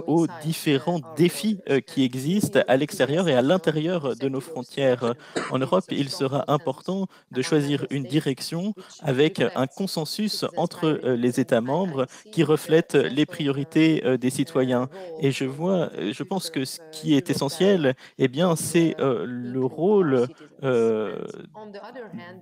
aux différents défis qui existent à l'extérieur et à l'intérieur de nos frontières. En Europe, il sera important de choisir une direction avec un consensus entre les États membres qui reflète les priorités des citoyens. Et je pense que ce qui est essentiel, eh bien, c'est le rôle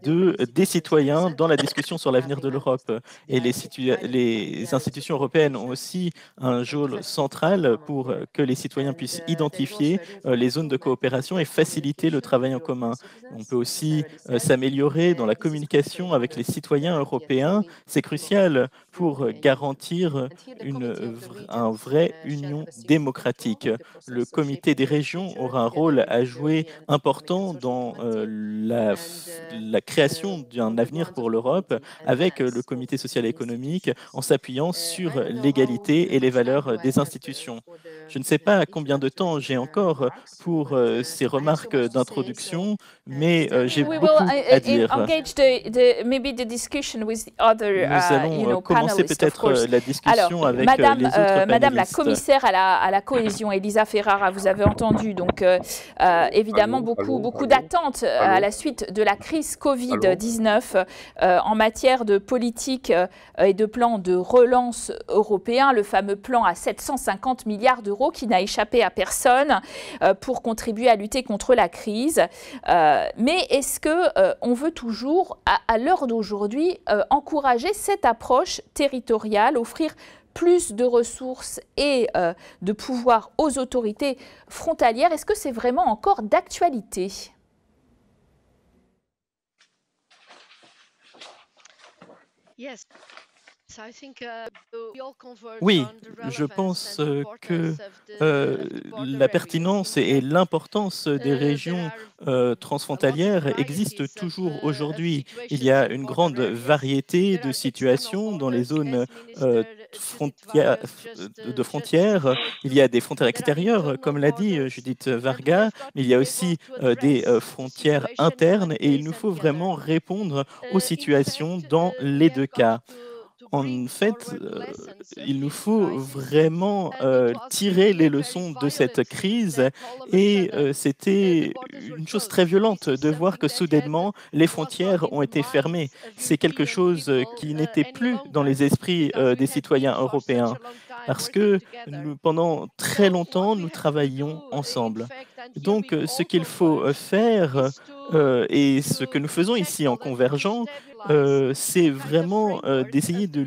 des citoyens dans la discussion sur l'avenir de l'Europe. Et les institutions européennes ont aussi un rôle central pour que les citoyens puissent identifier les zones de coopération et faciliter le travail en commun. On peut aussi s'améliorer dans la communication avec les citoyens européens. C'est crucial pour garantir un vrai union démocratique. Le comité des régions aura un rôle à jouer important dans la création d'un avenir pour l'Europe avec le comité social et économique en s'appuyant sur l'égalité et les valeurs des institutions. Je ne sais pas combien de temps j'ai encore pour ces remarques d'introduction, mais j'ai beaucoup à dire. Nous allons commencer peut-être la discussion avec les autres panélistes. Madame la commissaire à la cohésion, Elisa Ferrara, vous avez entendu donc évidemment beaucoup d'attentes à la suite de la crise Covid-19 en matière de politique et de plan de relance européen, le fameux plan à 750 milliards d'euros qui n'a échappé à personne pour contribuer à lutter contre la crise. Mais est-ce qu'on veut toujours, à l'heure d'aujourd'hui, encourager cette approche territoriale, offrir plus de ressources et de pouvoir aux autorités frontalières? Est-ce que c'est vraiment encore d'actualité? Oui, je pense que la pertinence et l'importance des régions transfrontalières existent toujours aujourd'hui. Il y a une grande variété de situations dans les zones de frontières. Il y a des frontières extérieures, comme l'a dit Judith Varga, mais il y a aussi des frontières internes et il nous faut vraiment répondre aux situations dans les deux cas. En fait, il nous faut vraiment tirer les leçons de cette crise et c'était une chose très violente de voir que soudainement les frontières ont été fermées. C'est quelque chose qui n'était plus dans les esprits des citoyens européens parce que pendant très longtemps, nous travaillions ensemble. Donc, ce qu'il faut faire et ce que nous faisons ici en Convergent, c'est vraiment d'essayer de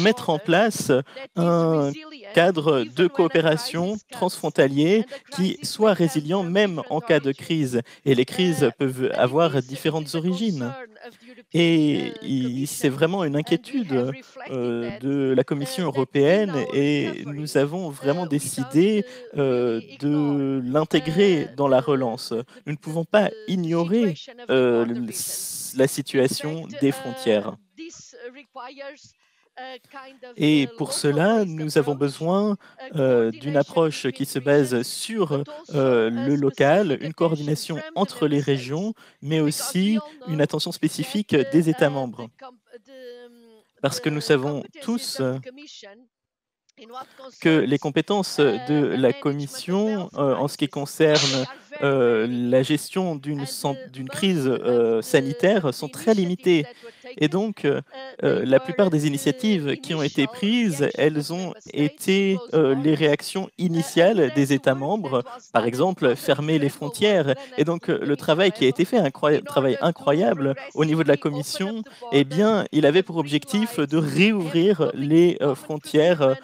mettre en place un cadre de coopération transfrontalier qui soit résilient même en cas de crise. Et les crises peuvent avoir différentes origines. Et c'est vraiment une inquiétude de la Commission européenne et nous avons vraiment décidé de l'intégrer dans la relance. Nous ne pouvons pas ignorer la situation des frontières. Et pour cela, nous avons besoin d'une approche qui se base sur le local, une coordination entre les régions, mais aussi une attention spécifique des États membres. Parce que nous savons tous que les compétences de la Commission en ce qui concerne la gestion d'une crise sanitaire sont très limitées. Et donc, la plupart des initiatives qui ont été prises, elles ont été les réactions initiales des États membres, par exemple, fermer les frontières. Et donc, le travail qui a été fait, un travail incroyable au niveau de la Commission, eh bien, il avait pour objectif de réouvrir les frontières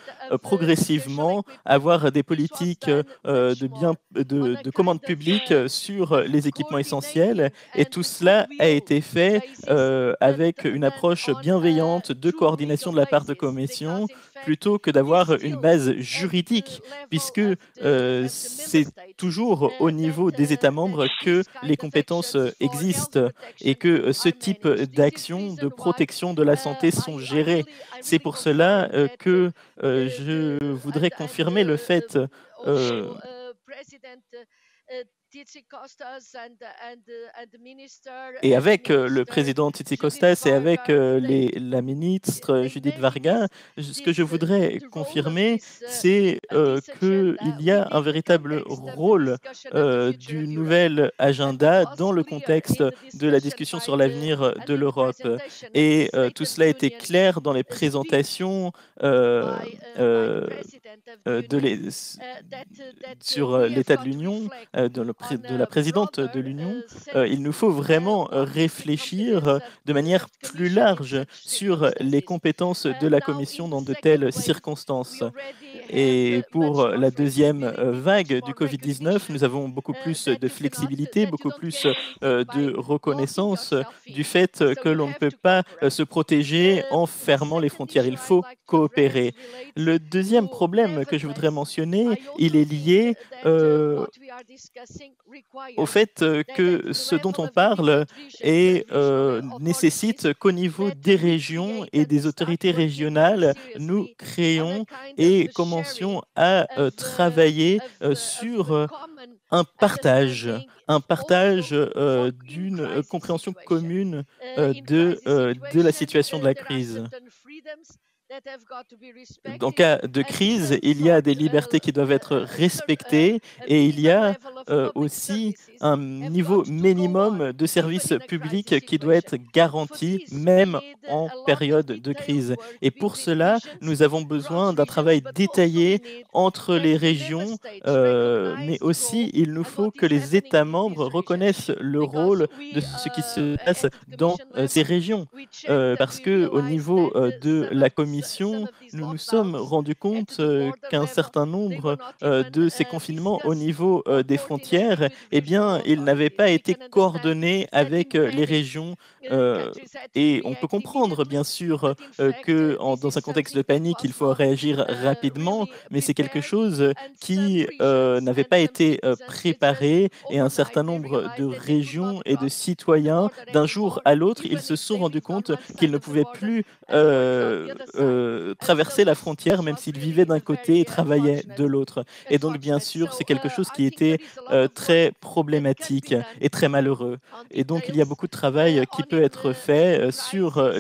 progressivement, avoir des politiques de commande publique sur les équipements essentiels. Et tout cela a été fait avec avec une approche bienveillante de coordination de la part de Commission, plutôt que d'avoir une base juridique, puisque c'est toujours au niveau des États membres que les compétences existent et que ce type d'actions de protection de la santé sont gérées. C'est pour cela que je voudrais confirmer le fait et avec le président Tzitzikostas et avec la ministre Judith Varga, ce que je voudrais confirmer, c'est qu'il y a un véritable rôle du nouvel agenda dans le contexte de la discussion sur l'avenir de l'Europe. Et tout cela était clair dans les présentations sur l'état de l'Union de la présidente de l'Union. Il nous faut vraiment réfléchir de manière plus large sur les compétences de la Commission dans de telles circonstances. Et pour la deuxième vague du Covid-19, nous avons beaucoup plus de flexibilité, beaucoup plus de reconnaissance du fait que l'on ne peut pas se protéger en fermant les frontières. Il faut coopérer. Le deuxième problème que je voudrais mentionner, il est lié au fait que ce dont on parle nécessite qu'au niveau des régions et des autorités régionales, nous créons et commencions à travailler sur un partage d'une compréhension commune de la situation de la crise. En cas de crise, il y a des libertés qui doivent être respectées et il y a aussi un niveau minimum de services publics qui doit être garanti même en période de crise. Et pour cela, nous avons besoin d'un travail détaillé entre les régions, mais aussi il nous faut que les États membres reconnaissent le rôle de ce qui se passe dans ces régions. Parce qu'au niveau de la Commission, nous nous sommes rendus compte qu'un certain nombre de ces confinements au niveau des frontières, eh bien, ils n'avaient pas été coordonnés avec les régions. Et on peut comprendre, bien sûr, que dans un contexte de panique, il faut réagir rapidement, mais c'est quelque chose qui n'avait pas été préparé et un certain nombre de régions et de citoyens, d'un jour à l'autre, ils se sont rendus compte qu'ils ne pouvaient plus traverser la frontière, même s'ils vivaient d'un côté et travaillaient de l'autre. Et donc, bien sûr, c'est quelque chose qui était très problématique et très malheureux. Et donc, il y a beaucoup de travail qui peut être fait sur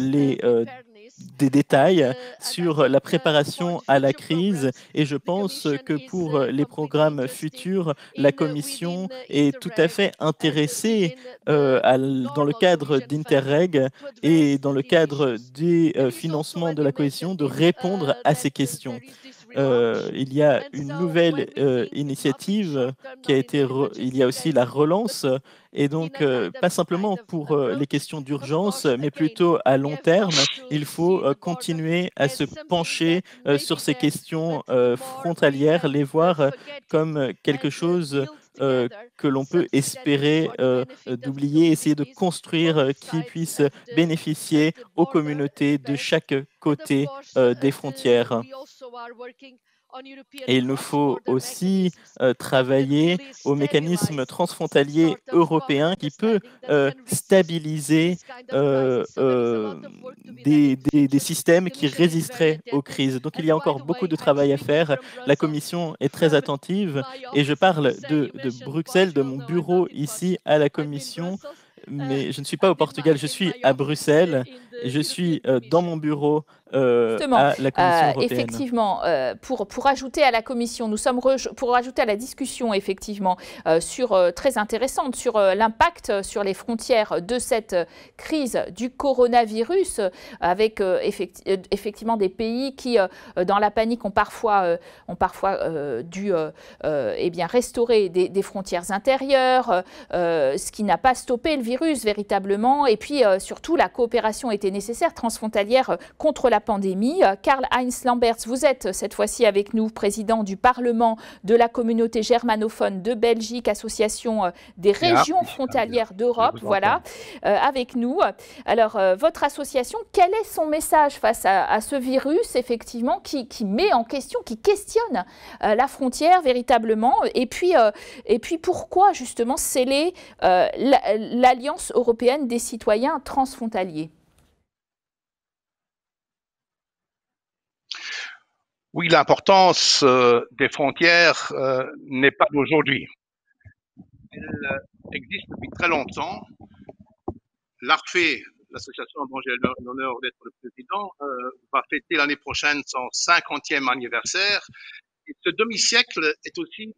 des détails sur la préparation à la crise et je pense que pour les programmes futurs, la Commission est tout à fait intéressée dans le cadre d'Interreg et dans le cadre des financements de la cohésion de répondre à ces questions. Il y a une nouvelle initiative qui a été, il y a aussi la relance, et donc pas simplement pour les questions d'urgence, mais plutôt à long terme, il faut continuer à se pencher sur ces questions frontalières, les voir comme quelque chose que l'on peut espérer d'oublier, essayer de construire qui puisse bénéficier aux communautés de chaque côté des frontières. Et il nous faut aussi travailler au mécanisme transfrontalier européen qui peut stabiliser des systèmes qui résisteraient aux crises. Donc il y a encore beaucoup de travail à faire. La Commission est très attentive et je parle de Bruxelles, de mon bureau ici à la Commission. Mais je ne suis pas au Portugal, je suis à Bruxelles, et je suis dans mon bureau à la Commission européenne. Effectivement, pour ajouter à la Commission, nous sommes pour ajouter à la discussion, effectivement, très intéressante sur l'impact sur les frontières de cette crise du coronavirus, avec effectivement des pays qui, dans la panique, ont parfois dû restaurer des frontières intérieures, ce qui n'a pas stoppé le virus véritablement, et puis surtout la coopération était été nécessaire, transfrontalière contre la pandémie. Karl-Heinz Lamberts, vous êtes cette fois-ci avec nous, président du Parlement de la communauté germanophone de Belgique, association des régions frontalières d'Europe, voilà, avec nous. Alors, votre association, quel est son message face à ce virus, effectivement, qui met en question, qui questionne la frontière véritablement, et puis pourquoi justement sceller l'Alliance européenne des citoyens transfrontaliers? Oui, l'importance des frontières n'est pas d'aujourd'hui. Elle existe depuis très longtemps. L'ARFE, l'association dont j'ai l'honneur d'être le président, va fêter l'année prochaine son 50e anniversaire. Et ce demi-siècle est aussi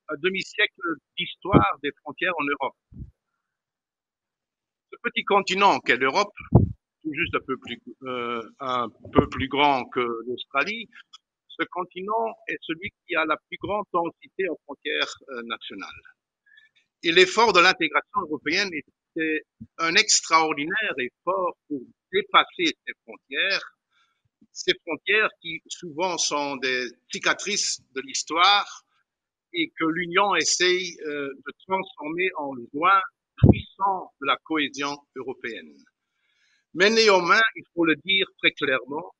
un demi-siècle d'histoire des frontières en Europe. Ce petit continent qu'est l'Europe, tout juste un peu plus grand que l'Australie, ce continent est celui qui a la plus grande densité en frontières nationales. Et l'effort de l'intégration européenne était un extraordinaire effort pour dépasser ces frontières qui souvent sont des cicatrices de l'histoire et que l'Union essaye de transformer en joint puissant de la cohésion européenne. Mais néanmoins, il faut le dire très clairement,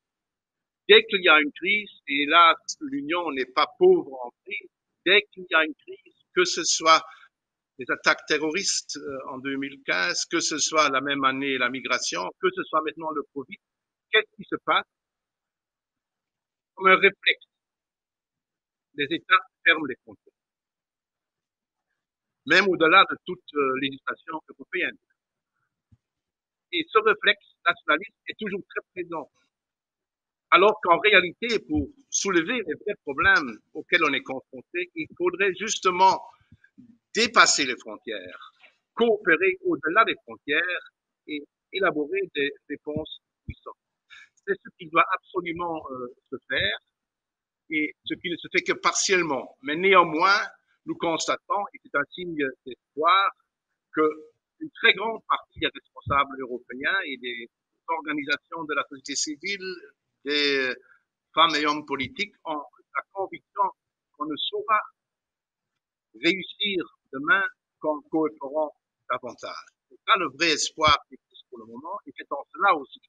dès qu'il y a une crise, et là, l'Union n'est pas pauvre en crise, dès qu'il y a une crise, que ce soit les attaques terroristes en 2015, que ce soit la même année la migration, que ce soit maintenant le Covid, qu'est-ce qui se passe? Comme un réflexe, les États ferment les frontières, même au-delà de toute législation européenne. Et ce réflexe nationaliste est toujours très présent. Alors qu'en réalité, pour soulever les vrais problèmes auxquels on est confronté, il faudrait justement dépasser les frontières, coopérer au-delà des frontières et élaborer des réponses puissantes. C'est ce qui doit absolument se faire et ce qui ne se fait que partiellement. Mais néanmoins, nous constatons, et c'est un signe d'espoir, qu'une très grande partie des responsables européens et des organisations de la société civile, des femmes et hommes politiques ont la conviction qu'on ne saura réussir demain qu'en coopérant davantage. C'est ça le vrai espoir qui existe pour le moment, et c'est en cela aussi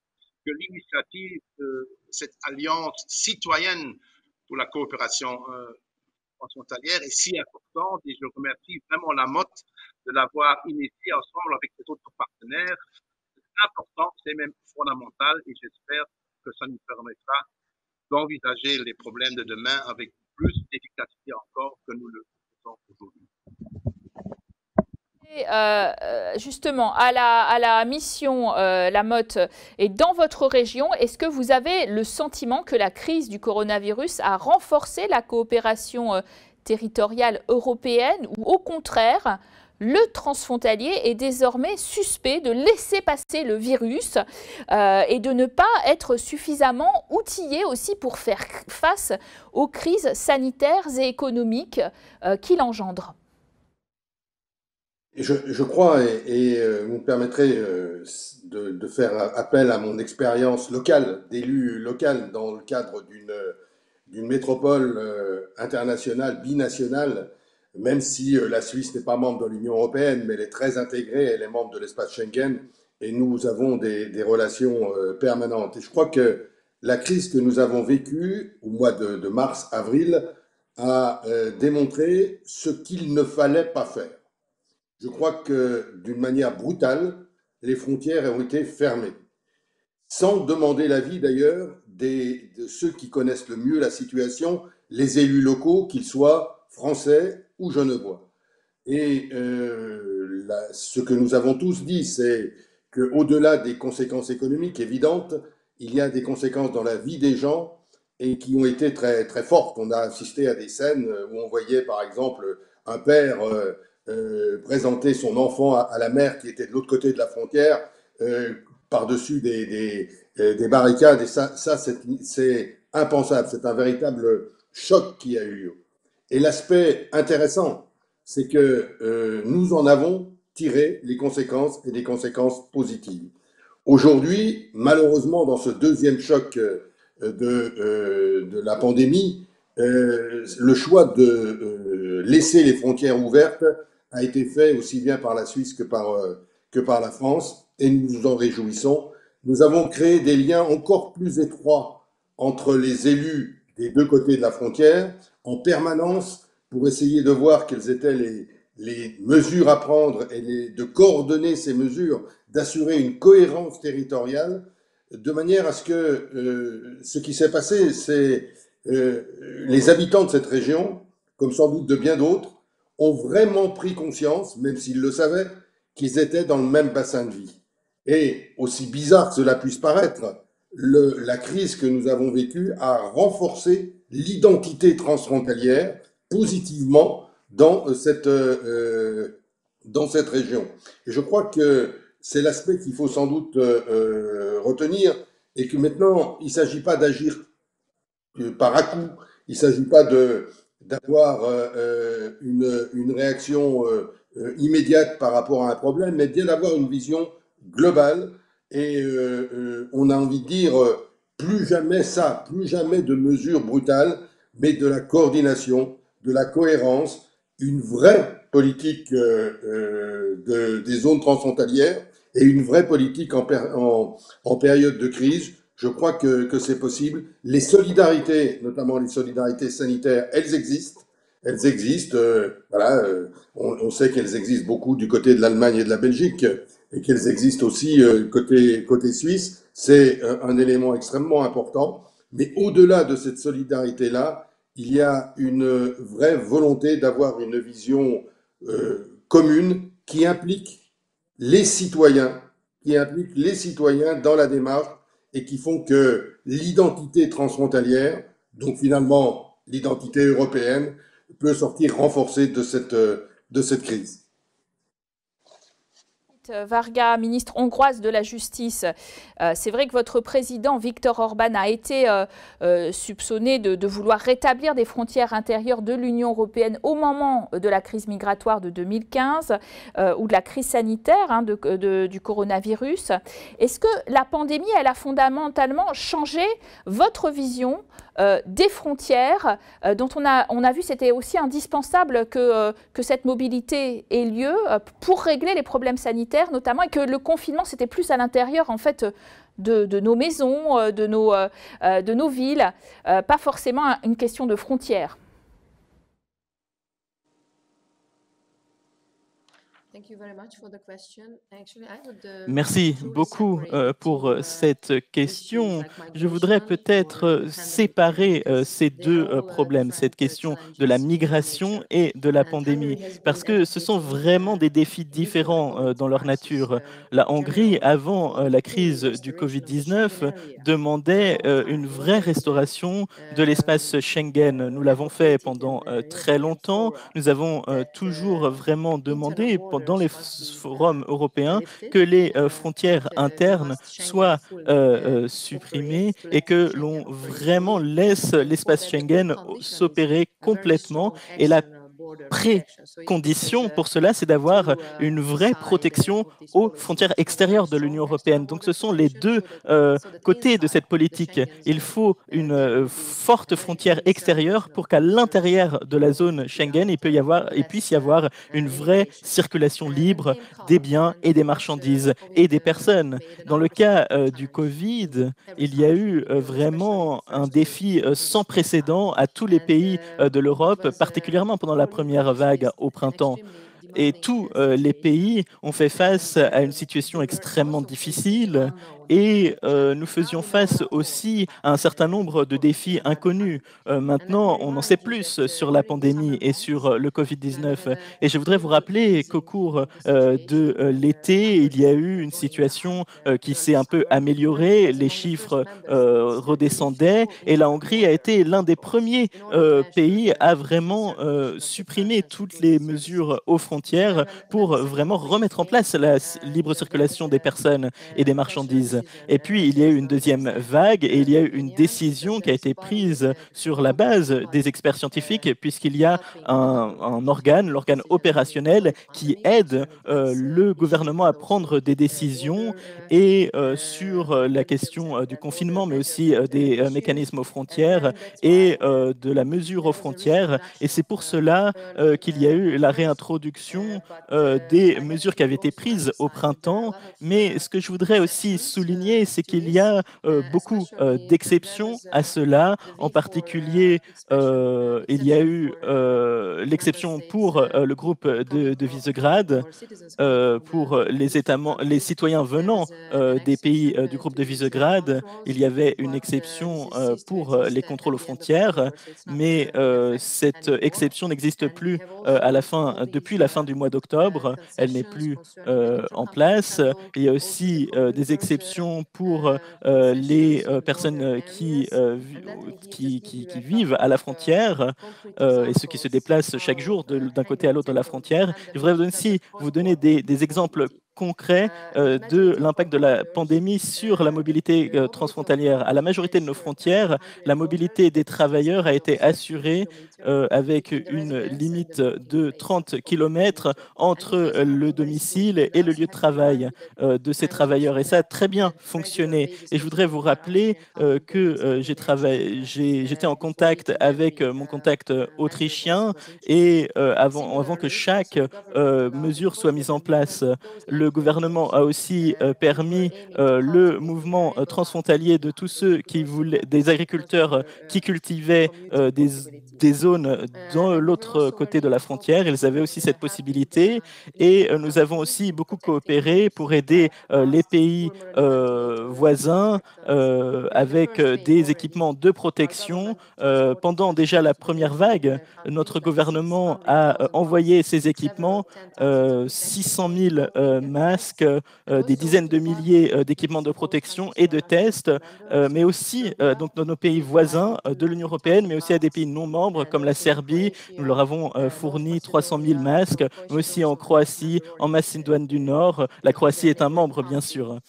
que l'initiative de cette alliance citoyenne pour la coopération transfrontalière est si importante, et je remercie vraiment la Motte de l'avoir initiée ensemble avec les autres partenaires. C'est important, c'est même fondamental, et j'espère que ça nous permettra d'envisager les problèmes de demain avec plus d'efficacité encore que nous le faisons aujourd'hui. Justement, à la mission La Motte et dans votre région, est-ce que vous avez le sentiment que la crise du coronavirus a renforcé la coopération territoriale européenne, ou au contraire, le transfrontalier est désormais suspect de laisser passer le virus et de ne pas être suffisamment outillé aussi pour faire face aux crises sanitaires et économiques qu'il engendre? Je crois, et vous me permettrez de faire appel à mon expérience locale, d'élu local dans le cadre d'une métropole internationale, binationale, même si la Suisse n'est pas membre de l'Union européenne, mais elle est très intégrée, elle est membre de l'espace Schengen, et nous avons des relations permanentes. Et je crois que la crise que nous avons vécue au mois de mars, avril, a démontré ce qu'il ne fallait pas faire. Je crois que d'une manière brutale, les frontières ont été fermées, sans demander l'avis d'ailleurs de ceux qui connaissent le mieux la situation, les élus locaux, qu'ils soient français ou genevois. Et ce que nous avons tous dit, c'est qu'au-delà des conséquences économiques évidentes, il y a des conséquences dans la vie des gens et qui ont été très, très fortes. On a assisté à des scènes où on voyait par exemple un père présenter son enfant à la mère qui était de l'autre côté de la frontière, par-dessus des barricades, et ça c'est impensable, c'est un véritable choc qui a eu lieu. Et l'aspect intéressant, c'est que nous en avons tiré les conséquences, et des conséquences positives. Aujourd'hui, malheureusement, dans ce deuxième choc de la pandémie, le choix de laisser les frontières ouvertes a été fait aussi bien par la Suisse que par la France, et nous nous en réjouissons. Nous avons créé des liens encore plus étroits entre les élus des deux côtés de la frontière en permanence pour essayer de voir quelles étaient les mesures à prendre et de coordonner ces mesures, d'assurer une cohérence territoriale, de manière à ce que ce qui s'est passé, c'est les habitants de cette région, comme sans doute de bien d'autres, ont vraiment pris conscience, même s'ils le savaient, qu'ils étaient dans le même bassin de vie. Et aussi bizarre que cela puisse paraître, la crise que nous avons vécue a renforcé l'identité transfrontalière positivement dans cette région. Et je crois que c'est l'aspect qu'il faut sans doute retenir, et que maintenant, il ne s'agit pas d'agir par à-coup, il ne s'agit pas d'avoir une réaction immédiate par rapport à un problème, mais bien d'avoir une vision globale. Et on a envie de dire, plus jamais ça, plus jamais de mesures brutales, mais de la coordination, de la cohérence, une vraie politique des zones transfrontalières et une vraie politique en période de crise. Je crois que c'est possible. Les solidarités, notamment les solidarités sanitaires, elles existent. Elles existent. On sait qu'elles existent beaucoup du côté de l'Allemagne et de la Belgique, et qu'elles existent aussi côté suisse. C'est un élément extrêmement important. Mais au-delà de cette solidarité-là, il y a une vraie volonté d'avoir une vision commune qui implique les citoyens, dans la démarche, et qui font que l'identité transfrontalière, donc finalement l'identité européenne, peut sortir renforcée de cette crise. Varga, ministre hongroise de la Justice, c'est vrai que votre président Viktor Orban a été soupçonné de vouloir rétablir des frontières intérieures de l'Union européenne au moment de la crise migratoire de 2015 ou de la crise sanitaire du coronavirus. Est-ce que la pandémie, elle a fondamentalement changé votre vision des frontières dont on a vu c'était aussi indispensable que cette mobilité ait lieu pour régler les problèmes sanitaires notamment, et que le confinement c'était plus à l'intérieur en fait de nos maisons, de nos villes, pas forcément une question de frontières. Merci beaucoup pour cette question. Je voudrais peut-être séparer ces deux problèmes, cette question de la migration et de la pandémie, parce que ce sont vraiment des défis différents dans leur nature. La Hongrie, avant la crise du Covid-19, demandait une vraie restauration de l'espace Schengen. Nous l'avons fait pendant très longtemps. Nous avons toujours vraiment demandé dans les forums européens que les frontières internes soient supprimées et que l'on vraiment laisse l'espace Schengen s'opérer complètement. Et la précondition pour cela, c'est d'avoir une vraie protection aux frontières extérieures de l'Union européenne. Donc ce sont les deux côtés de cette politique. Il faut une forte frontière extérieure pour qu'à l'intérieur de la zone Schengen, il puisse y avoir une vraie circulation libre des biens et des marchandises et des personnes. Dans le cas du Covid, il y a eu vraiment un défi sans précédent à tous les pays de l'Europe, particulièrement pendant la première vague au printemps. Et tous les pays ont fait face à une situation extrêmement difficile et nous faisions face aussi à un certain nombre de défis inconnus. Maintenant, on en sait plus sur la pandémie et sur le Covid-19. Et je voudrais vous rappeler qu'au cours de l'été, il y a eu une situation qui s'est un peu améliorée. Les chiffres redescendaient et la Hongrie a été l'un des premiers pays à vraiment supprimer toutes les mesures aux frontières pour vraiment remettre en place la libre circulation des personnes et des marchandises. crise. Et puis, il y a eu une deuxième vague et il y a eu une décision qui a été prise sur la base des experts scientifiques, puisqu'il y a un organe, l'organe opérationnel, qui aide le gouvernement à prendre des décisions et sur la question du confinement, mais aussi des mécanismes aux frontières et de la mesure aux frontières. Et c'est pour cela qu'il y a eu la réintroduction des mesures qui avaient été prises au printemps. Mais ce que je voudrais aussi souligner, c'est qu'il y a beaucoup d'exceptions à cela. En particulier, il y a eu l'exception pour le groupe de Visegrad, pour les citoyens venant des pays du groupe de Visegrad. Il y avait une exception pour les contrôles aux frontières, mais cette exception n'existe plus depuis la fin du mois d'octobre. Elle n'est plus en place. Il y a aussi des exceptions pour les personnes qui vivent à la frontière et ceux qui se déplacent chaque jour d'un côté à l'autre de la frontière. Je voudrais aussi vous donner des exemples concret de l'impact de la pandémie sur la mobilité transfrontalière. À la majorité de nos frontières, la mobilité des travailleurs a été assurée avec une limite de 30 km entre le domicile et le lieu de travail de ces travailleurs. Et ça a très bien fonctionné. Et je voudrais vous rappeler que j'étais en contact avec mon contact autrichien et avant que chaque mesure soit mise en place, le gouvernement a aussi permis le mouvement transfrontalier de tous ceux des agriculteurs qui cultivaient des zones dans l'autre côté de la frontière. Ils avaient aussi cette possibilité et nous avons aussi beaucoup coopéré pour aider les pays voisins avec des équipements de protection. Pendant déjà la première vague, notre gouvernement a envoyé ces équipements, 600 000 masques, des dizaines de milliers d'équipements de protection et de tests, mais aussi donc dans nos pays voisins de l'Union européenne, mais aussi à des pays non membres comme la Serbie. Nous leur avons fourni 300 000 masques, mais aussi en Croatie, en Macédoine du Nord. La Croatie est un membre, bien sûr,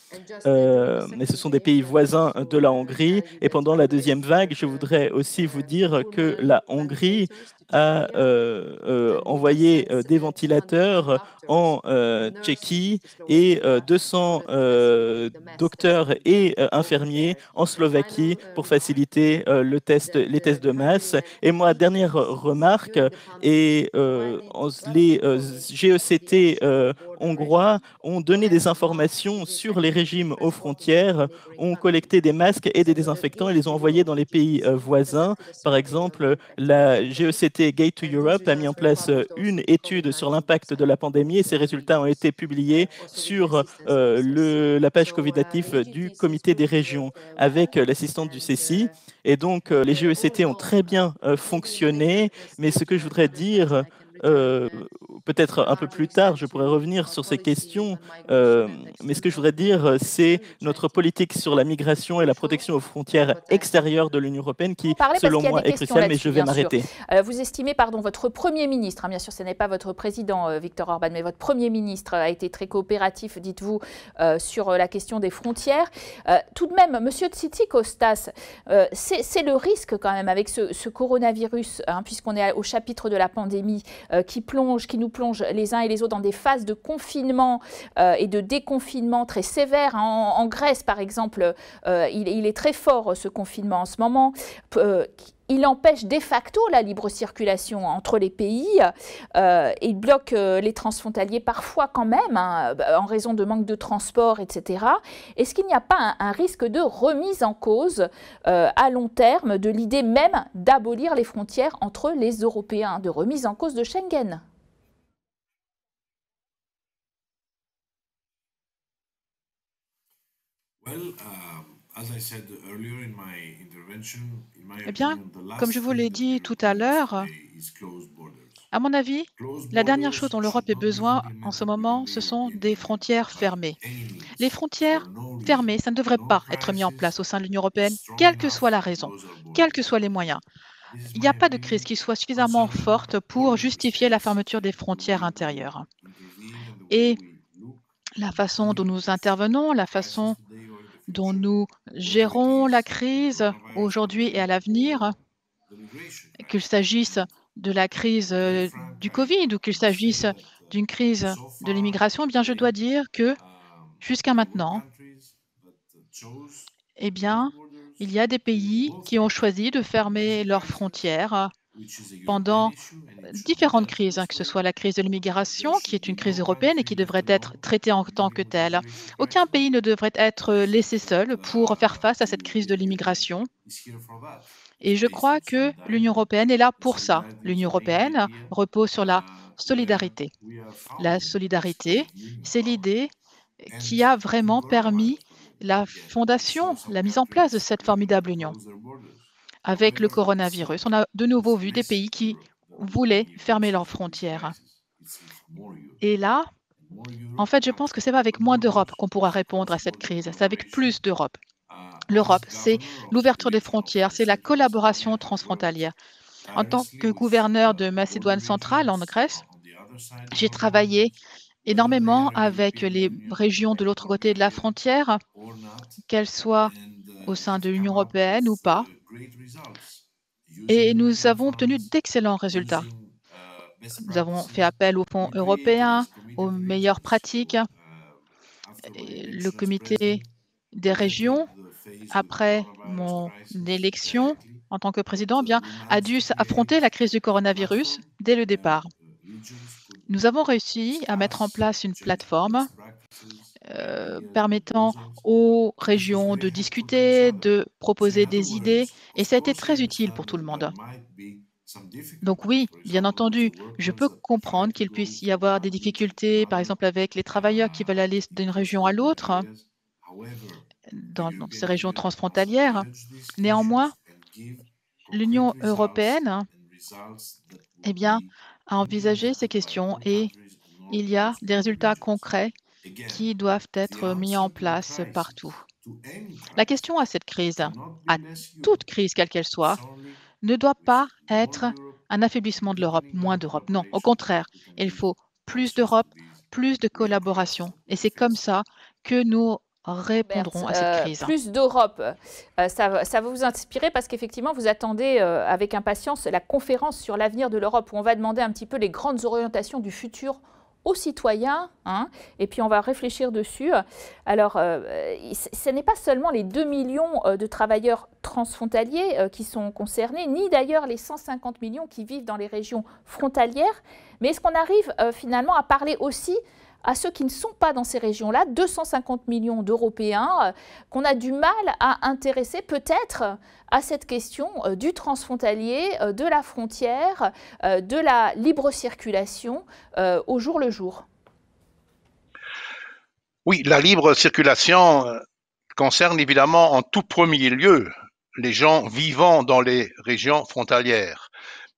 mais ce sont des pays voisins de la Hongrie. Et pendant la deuxième vague, je voudrais aussi vous dire que la Hongrie a envoyé des ventilateurs en Tchéquie et 200 docteurs et infirmiers en Slovaquie pour faciliter les tests de masse. Et moi, dernière remarque, et les GECT hongrois ont donné des informations sur les régimes aux frontières, ont collecté des masques et des désinfectants et les ont envoyés dans les pays voisins. Par exemple, la GECT Gate to Europe a mis en place une étude sur l'impact de la pandémie et ces résultats ont été publiés sur la page Covid-Natif du comité des régions avec l'assistante du CECI. Et donc, les GECT ont très bien fonctionné, mais ce que je voudrais dire, peut-être un peu plus tard, je pourrais revenir sur ces questions, mais ce que je voudrais dire, c'est notre politique sur la migration et la protection aux frontières extérieures de l'Union européenne qui, selon moi, est cruciale, mais je vais m'arrêter. Vous estimez, pardon, votre Premier ministre, hein, bien sûr, ce n'est pas votre président, Viktor Orban, mais votre Premier ministre a été très coopératif, dites-vous, sur la question des frontières. Tout de même, Monsieur Tzitzikostas, c'est le risque quand même avec ce coronavirus, hein, puisqu'on est au chapitre de la pandémie, qui nous plonge les uns et les autres dans des phases de confinement et de déconfinement très sévères. En Grèce, par exemple, il est très fort, ce confinement en ce moment. Il empêche de facto la libre circulation entre les pays. Il bloque les transfrontaliers parfois quand même, hein, en raison de manque de transport, etc. Est-ce qu'il n'y a pas un risque de remise en cause à long terme de l'idée même d'abolir les frontières entre les Européens, de remise en cause de Schengen ? Eh bien, comme je vous l'ai dit tout à l'heure, à mon avis, la dernière chose dont l'Europe a besoin en ce moment, ce sont des frontières fermées. Les frontières fermées, ça ne devrait pas être mis en place au sein de l'Union européenne, quelle que soit la raison, quels que soient les moyens. Il n'y a pas de crise qui soit suffisamment forte pour justifier la fermeture des frontières intérieures. Et la façon dont nous intervenons, la façon dont nous gérons la crise aujourd'hui et à l'avenir, qu'il s'agisse de la crise du Covid ou qu'il s'agisse d'une crise de l'immigration, eh bien, je dois dire que jusqu'à maintenant, eh bien, il y a des pays qui ont choisi de fermer leurs frontières pendant différentes crises, que ce soit la crise de l'immigration, qui est une crise européenne et qui devrait être traitée en tant que telle. Aucun pays ne devrait être laissé seul pour faire face à cette crise de l'immigration. Et je crois que l'Union européenne est là pour ça. L'Union européenne repose sur la solidarité. La solidarité, c'est l'idée qui a vraiment permis la fondation, la mise en place de cette formidable union. Avec le coronavirus, on a de nouveau vu des pays qui voulaient fermer leurs frontières. Et là, en fait, je pense que c'est pas avec moins d'Europe qu'on pourra répondre à cette crise, c'est avec plus d'Europe. L'Europe, c'est l'ouverture des frontières, c'est la collaboration transfrontalière. En tant que gouverneur de Macédoine centrale en Grèce, j'ai travaillé énormément avec les régions de l'autre côté de la frontière, qu'elles soient au sein de l'Union européenne ou pas. Et nous avons obtenu d'excellents résultats. Nous avons fait appel aux fonds européens, aux meilleures pratiques. Et le comité des régions, après mon élection en tant que président, bien, a dû affronter la crise du coronavirus dès le départ. Nous avons réussi à mettre en place une plateforme permettant aux régions de discuter, de proposer des idées, et ça a été très utile pour tout le monde. Donc oui, bien entendu, je peux comprendre qu'il puisse y avoir des difficultés, par exemple avec les travailleurs qui veulent aller d'une région à l'autre, dans ces régions transfrontalières. Néanmoins, l'Union européenne, eh bien, a envisagé ces questions et il y a des résultats concrets qui doivent être mis en place partout. La question à cette crise, à toute crise quelle qu'elle soit, ne doit pas être un affaiblissement de l'Europe, moins d'Europe. Non, au contraire, il faut plus d'Europe, plus de collaboration. Et c'est comme ça que nous répondrons à cette crise. Plus d'Europe, ça va vous inspirer parce qu'effectivement, vous attendez avec impatience la conférence sur l'avenir de l'Europe où on va demander un petit peu les grandes orientations du futur aux citoyens, hein, et puis on va réfléchir dessus. Alors, ce n'est pas seulement les 2 millions de travailleurs transfrontaliers qui sont concernés, ni d'ailleurs les 150 millions qui vivent dans les régions frontalières, mais est-ce qu'on arrive finalement à parler aussi à ceux qui ne sont pas dans ces régions-là, 250 millions d'Européens, qu'on a du mal à intéresser peut-être à cette question du transfrontalier, de la frontière, de la libre circulation au jour le jour. Oui, la libre circulation concerne évidemment en tout premier lieu les gens vivant dans les régions frontalières.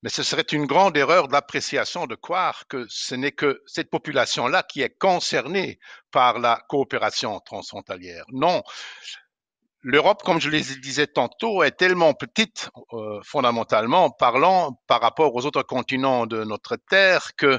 Mais ce serait une grande erreur d'appréciation de croire que ce n'est que cette population-là qui est concernée par la coopération transfrontalière. Non, l'Europe, comme je le disais tantôt, est tellement petite, fondamentalement parlant, par rapport aux autres continents de notre Terre, que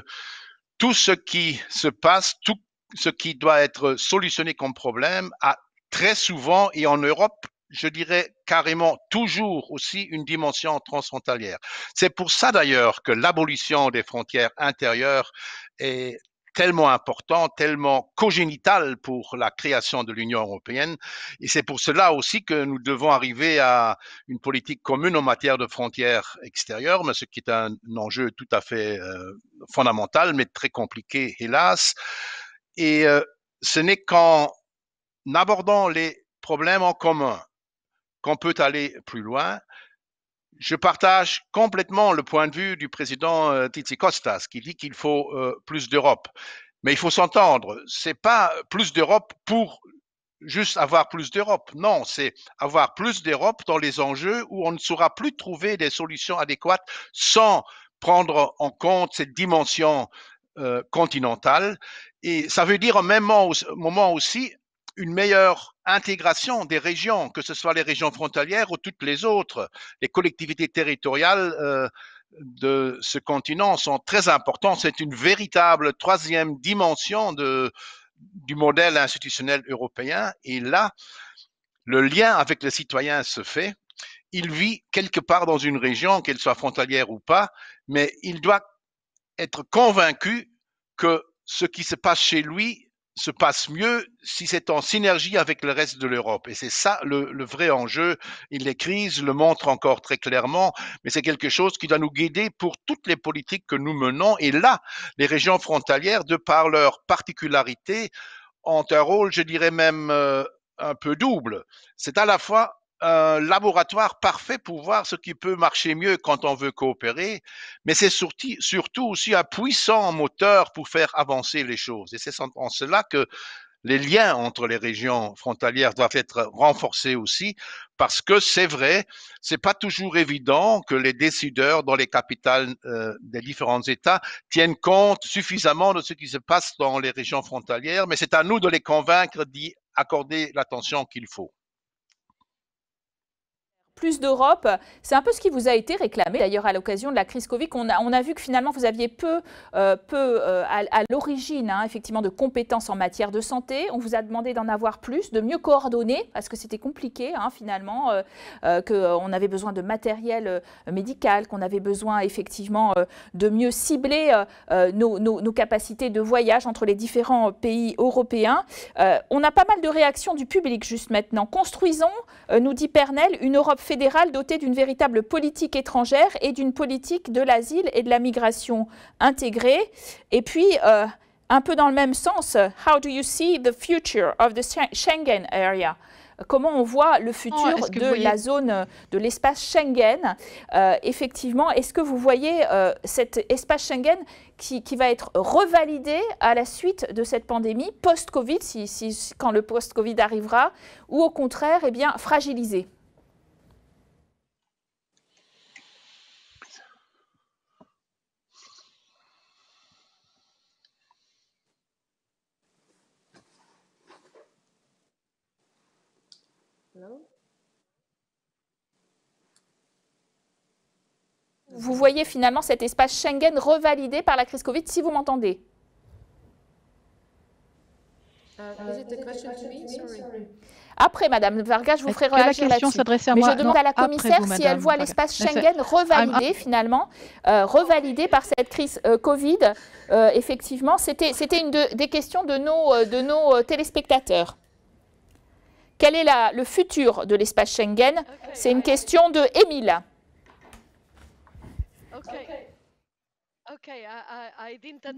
tout ce qui se passe, tout ce qui doit être solutionné comme problème a très souvent, et en Europe, je dirais carrément toujours aussi une dimension transfrontalière. C'est pour ça d'ailleurs que l'abolition des frontières intérieures est tellement importante, tellement congénitale pour la création de l'Union européenne. Et c'est pour cela aussi que nous devons arriver à une politique commune en matière de frontières extérieures, mais ce qui est un enjeu tout à fait fondamental, mais très compliqué, hélas. Et ce n'est qu'en abordant les problèmes en commun qu'on peut aller plus loin. Je partage complètement le point de vue du président Tzitzikostas qui dit qu'il faut plus d'Europe. Mais il faut s'entendre, c'est pas plus d'Europe pour juste avoir plus d'Europe. Non, c'est avoir plus d'Europe dans les enjeux où on ne saura plus trouver des solutions adéquates sans prendre en compte cette dimension continentale. Et ça veut dire au même moment aussi une meilleure intégration des régions, que ce soit les régions frontalières ou toutes les autres. Les collectivités territoriales de ce continent sont très importantes. C'est une véritable troisième dimension du modèle institutionnel européen. Et là, le lien avec le citoyen se fait. Il vit quelque part dans une région, qu'elle soit frontalière ou pas, mais il doit être convaincu que ce qui se passe chez lui se passe mieux si c'est en synergie avec le reste de l'Europe. Et c'est ça le vrai enjeu. Et les crises le montrent encore très clairement, mais c'est quelque chose qui doit nous guider pour toutes les politiques que nous menons. Et là, les régions frontalières, de par leur particularité, ont un rôle, je dirais même, un peu double. C'est à la fois un laboratoire parfait pour voir ce qui peut marcher mieux quand on veut coopérer, mais c'est surtout aussi un puissant moteur pour faire avancer les choses. Et c'est en cela que les liens entre les régions frontalières doivent être renforcés aussi, parce que c'est vrai, c'est pas toujours évident que les décideurs dans les capitales des différents États tiennent compte suffisamment de ce qui se passe dans les régions frontalières, mais c'est à nous de les convaincre d'y accorder l'attention qu'il faut. Plus d'Europe, c'est un peu ce qui vous a été réclamé d'ailleurs à l'occasion de la crise Covid. On a vu que finalement vous aviez peu à l'origine effectivement de compétences en matière de santé. On vous a demandé d'en avoir plus, de mieux coordonner parce que c'était compliqué finalement, qu'on avait besoin de matériel médical, qu'on avait besoin effectivement de mieux cibler nos capacités de voyage entre les différents pays européens. On a pas mal de réactions du public juste maintenant. Construisons, nous dit Pernel, une Europe fédérale dotée d'une véritable politique étrangère et d'une politique de l'asile et de la migration intégrée. Et puis, un peu dans le même sens, how do you see the future of the Schengen area? Comment on voit le futur de la zone, de l'espace Schengen? Effectivement, est-ce que vous voyez cet espace Schengen qui va être revalidé à la suite de cette pandémie, post-Covid, quand le post-Covid arrivera, ou au contraire, eh bien, fragilisé? Vous voyez finalement cet espace Schengen revalidé par la crise Covid, si vous m'entendez? Après, Madame Varga, je vous ferai réagir là-dessus. Mais je demande à la commissaire si elle voit l'espace Schengen revalidé finalement, revalidé par cette crise Covid. Effectivement, c'était une des questions de nos téléspectateurs. Quel est le futur de l'espace Schengen? C'est une question de Émile.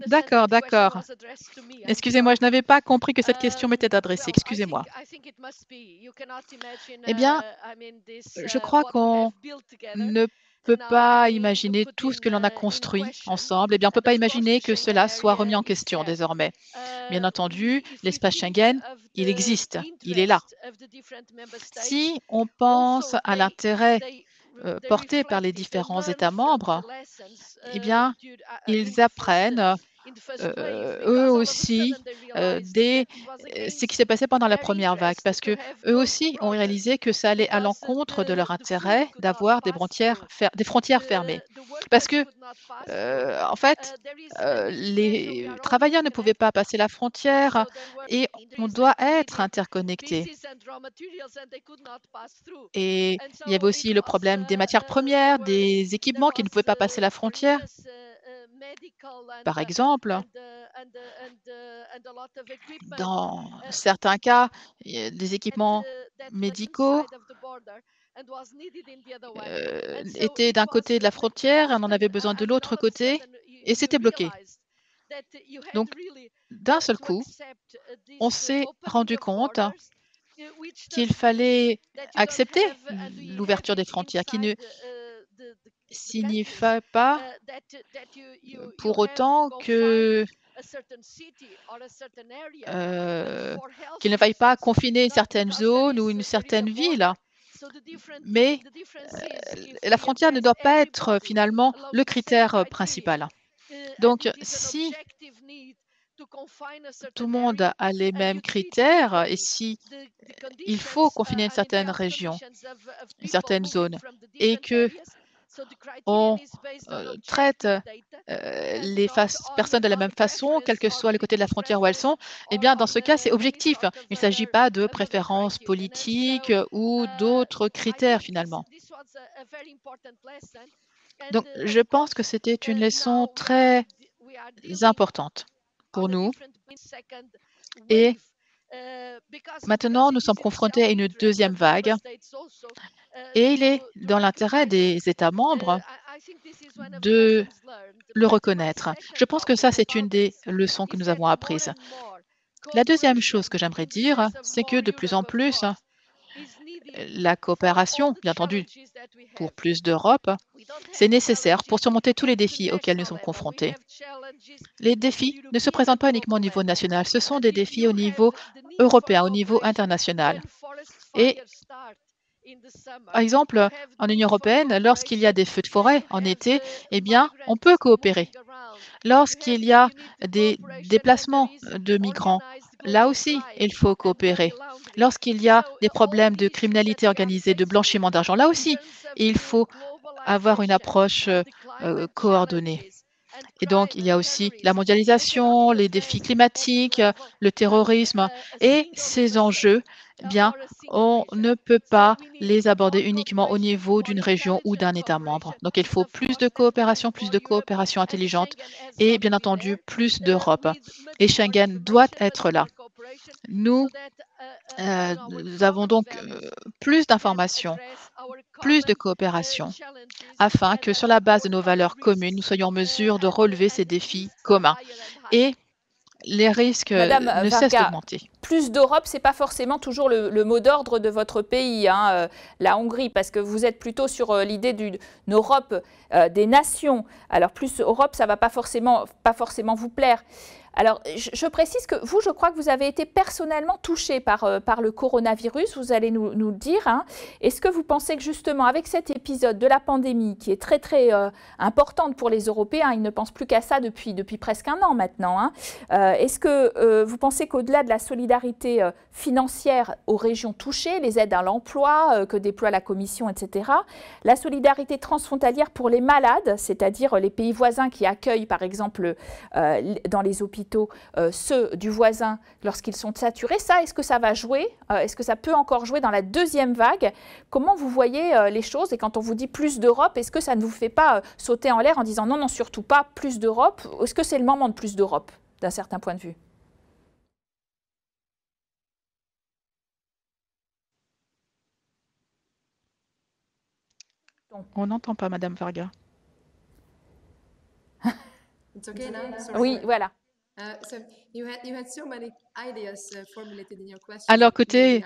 D'accord, d'accord. Excusez-moi, je n'avais pas compris que cette question m'était adressée. Excusez-moi. Eh bien, je crois qu'on ne peut pas imaginer tout ce que l'on a construit ensemble. Eh bien, on ne peut pas imaginer que cela soit remis en question désormais. Bien entendu, l'espace Schengen, il existe, il est là. Si on pense à l'intérêt portés par les différents États membres, eh bien, ils apprennent eux aussi ce qui s'est passé pendant la première vague, parce que eux aussi ont réalisé que ça allait à l'encontre de leur intérêt d'avoir des frontières fermées. Parce que, en fait, les travailleurs ne pouvaient pas passer la frontière et on doit être interconnecté. Et il y avait aussi le problème des matières premières, des équipements qui ne pouvaient pas passer la frontière. Par exemple, dans certains cas, des équipements médicaux étaient d'un côté de la frontière, et on en avait besoin de l'autre côté, et c'était bloqué. Donc, d'un seul coup, on s'est rendu compte qu'il fallait accepter l'ouverture des frontières, qui ne signifie pas pour autant que qu'il ne faille pas confiner une certaine zone ou une certaine ville. Mais la frontière ne doit pas être finalement le critère principal. Donc, si tout le monde a les mêmes critères et si il faut confiner une certaine région, une certaine zone, et que on traite les personnes de la même façon, quel que soit le côté de la frontière où elles sont, eh bien, dans ce cas, c'est objectif. Il ne s'agit pas de préférences politiques ou d'autres critères, finalement. Donc, je pense que c'était une leçon très importante pour nous. Et maintenant, nous sommes confrontés à une deuxième vague. Et il est dans l'intérêt des États membres de le reconnaître. Je pense que ça, c'est une des leçons que nous avons apprises. La deuxième chose que j'aimerais dire, c'est que de plus en plus, la coopération, bien entendu, pour plus d'Europe, c'est nécessaire pour surmonter tous les défis auxquels nous sommes confrontés. Les défis ne se présentent pas uniquement au niveau national, ce sont des défis au niveau européen, au niveau international. Et par exemple, en Union européenne, lorsqu'il y a des feux de forêt en été, eh bien, on peut coopérer. Lorsqu'il y a des déplacements de migrants, là aussi, il faut coopérer. Lorsqu'il y a des problèmes de criminalité organisée, de blanchiment d'argent, là aussi, il faut avoir une approche coordonnée. Et donc, il y a aussi la mondialisation, les défis climatiques, le terrorisme et ces enjeux, eh bien, on ne peut pas les aborder uniquement au niveau d'une région ou d'un État membre. Donc, il faut plus de coopération intelligente et, bien entendu, plus d'Europe. Et Schengen doit être là. Nous avons donc plus d'informations, plus de coopération, afin que sur la base de nos valeurs communes, nous soyons en mesure de relever ces défis communs. Et les risques Madame ne cessent Varga, d'augmenter. plus d'Europe, ce n'est pas forcément toujours le mot d'ordre de votre pays, hein, la Hongrie, parce que vous êtes plutôt sur l'idée d'une Europe des nations. Alors plus Europe, ça ne va pas forcément vous plaire. Alors, je précise que vous, je crois que vous avez été personnellement touché par le coronavirus, vous allez nous le dire. Hein. Est-ce que vous pensez que justement, avec cet épisode de la pandémie, qui est très, très importante pour les Européens, ils ne pensent plus qu'à ça depuis presque un an maintenant, hein, est-ce que vous pensez qu'au-delà de la solidarité financière aux régions touchées, les aides à l'emploi que déploie la Commission, etc., la solidarité transfrontalière pour les malades, c'est-à-dire les pays voisins qui accueillent, par exemple, dans les hôpitaux, ceux du voisin lorsqu'ils sont saturés, ça, est-ce que ça va jouer? Est-ce que ça peut encore jouer dans la deuxième vague? Comment vous voyez les choses? Et quand on vous dit plus d'Europe, est-ce que ça ne vous fait pas sauter en l'air en disant non, non, surtout pas plus d'Europe? Est-ce que c'est le moment de plus d'Europe, d'un certain point de vue? On n'entend pas, Madame Varga. Oui, voilà. Alors, écoutez,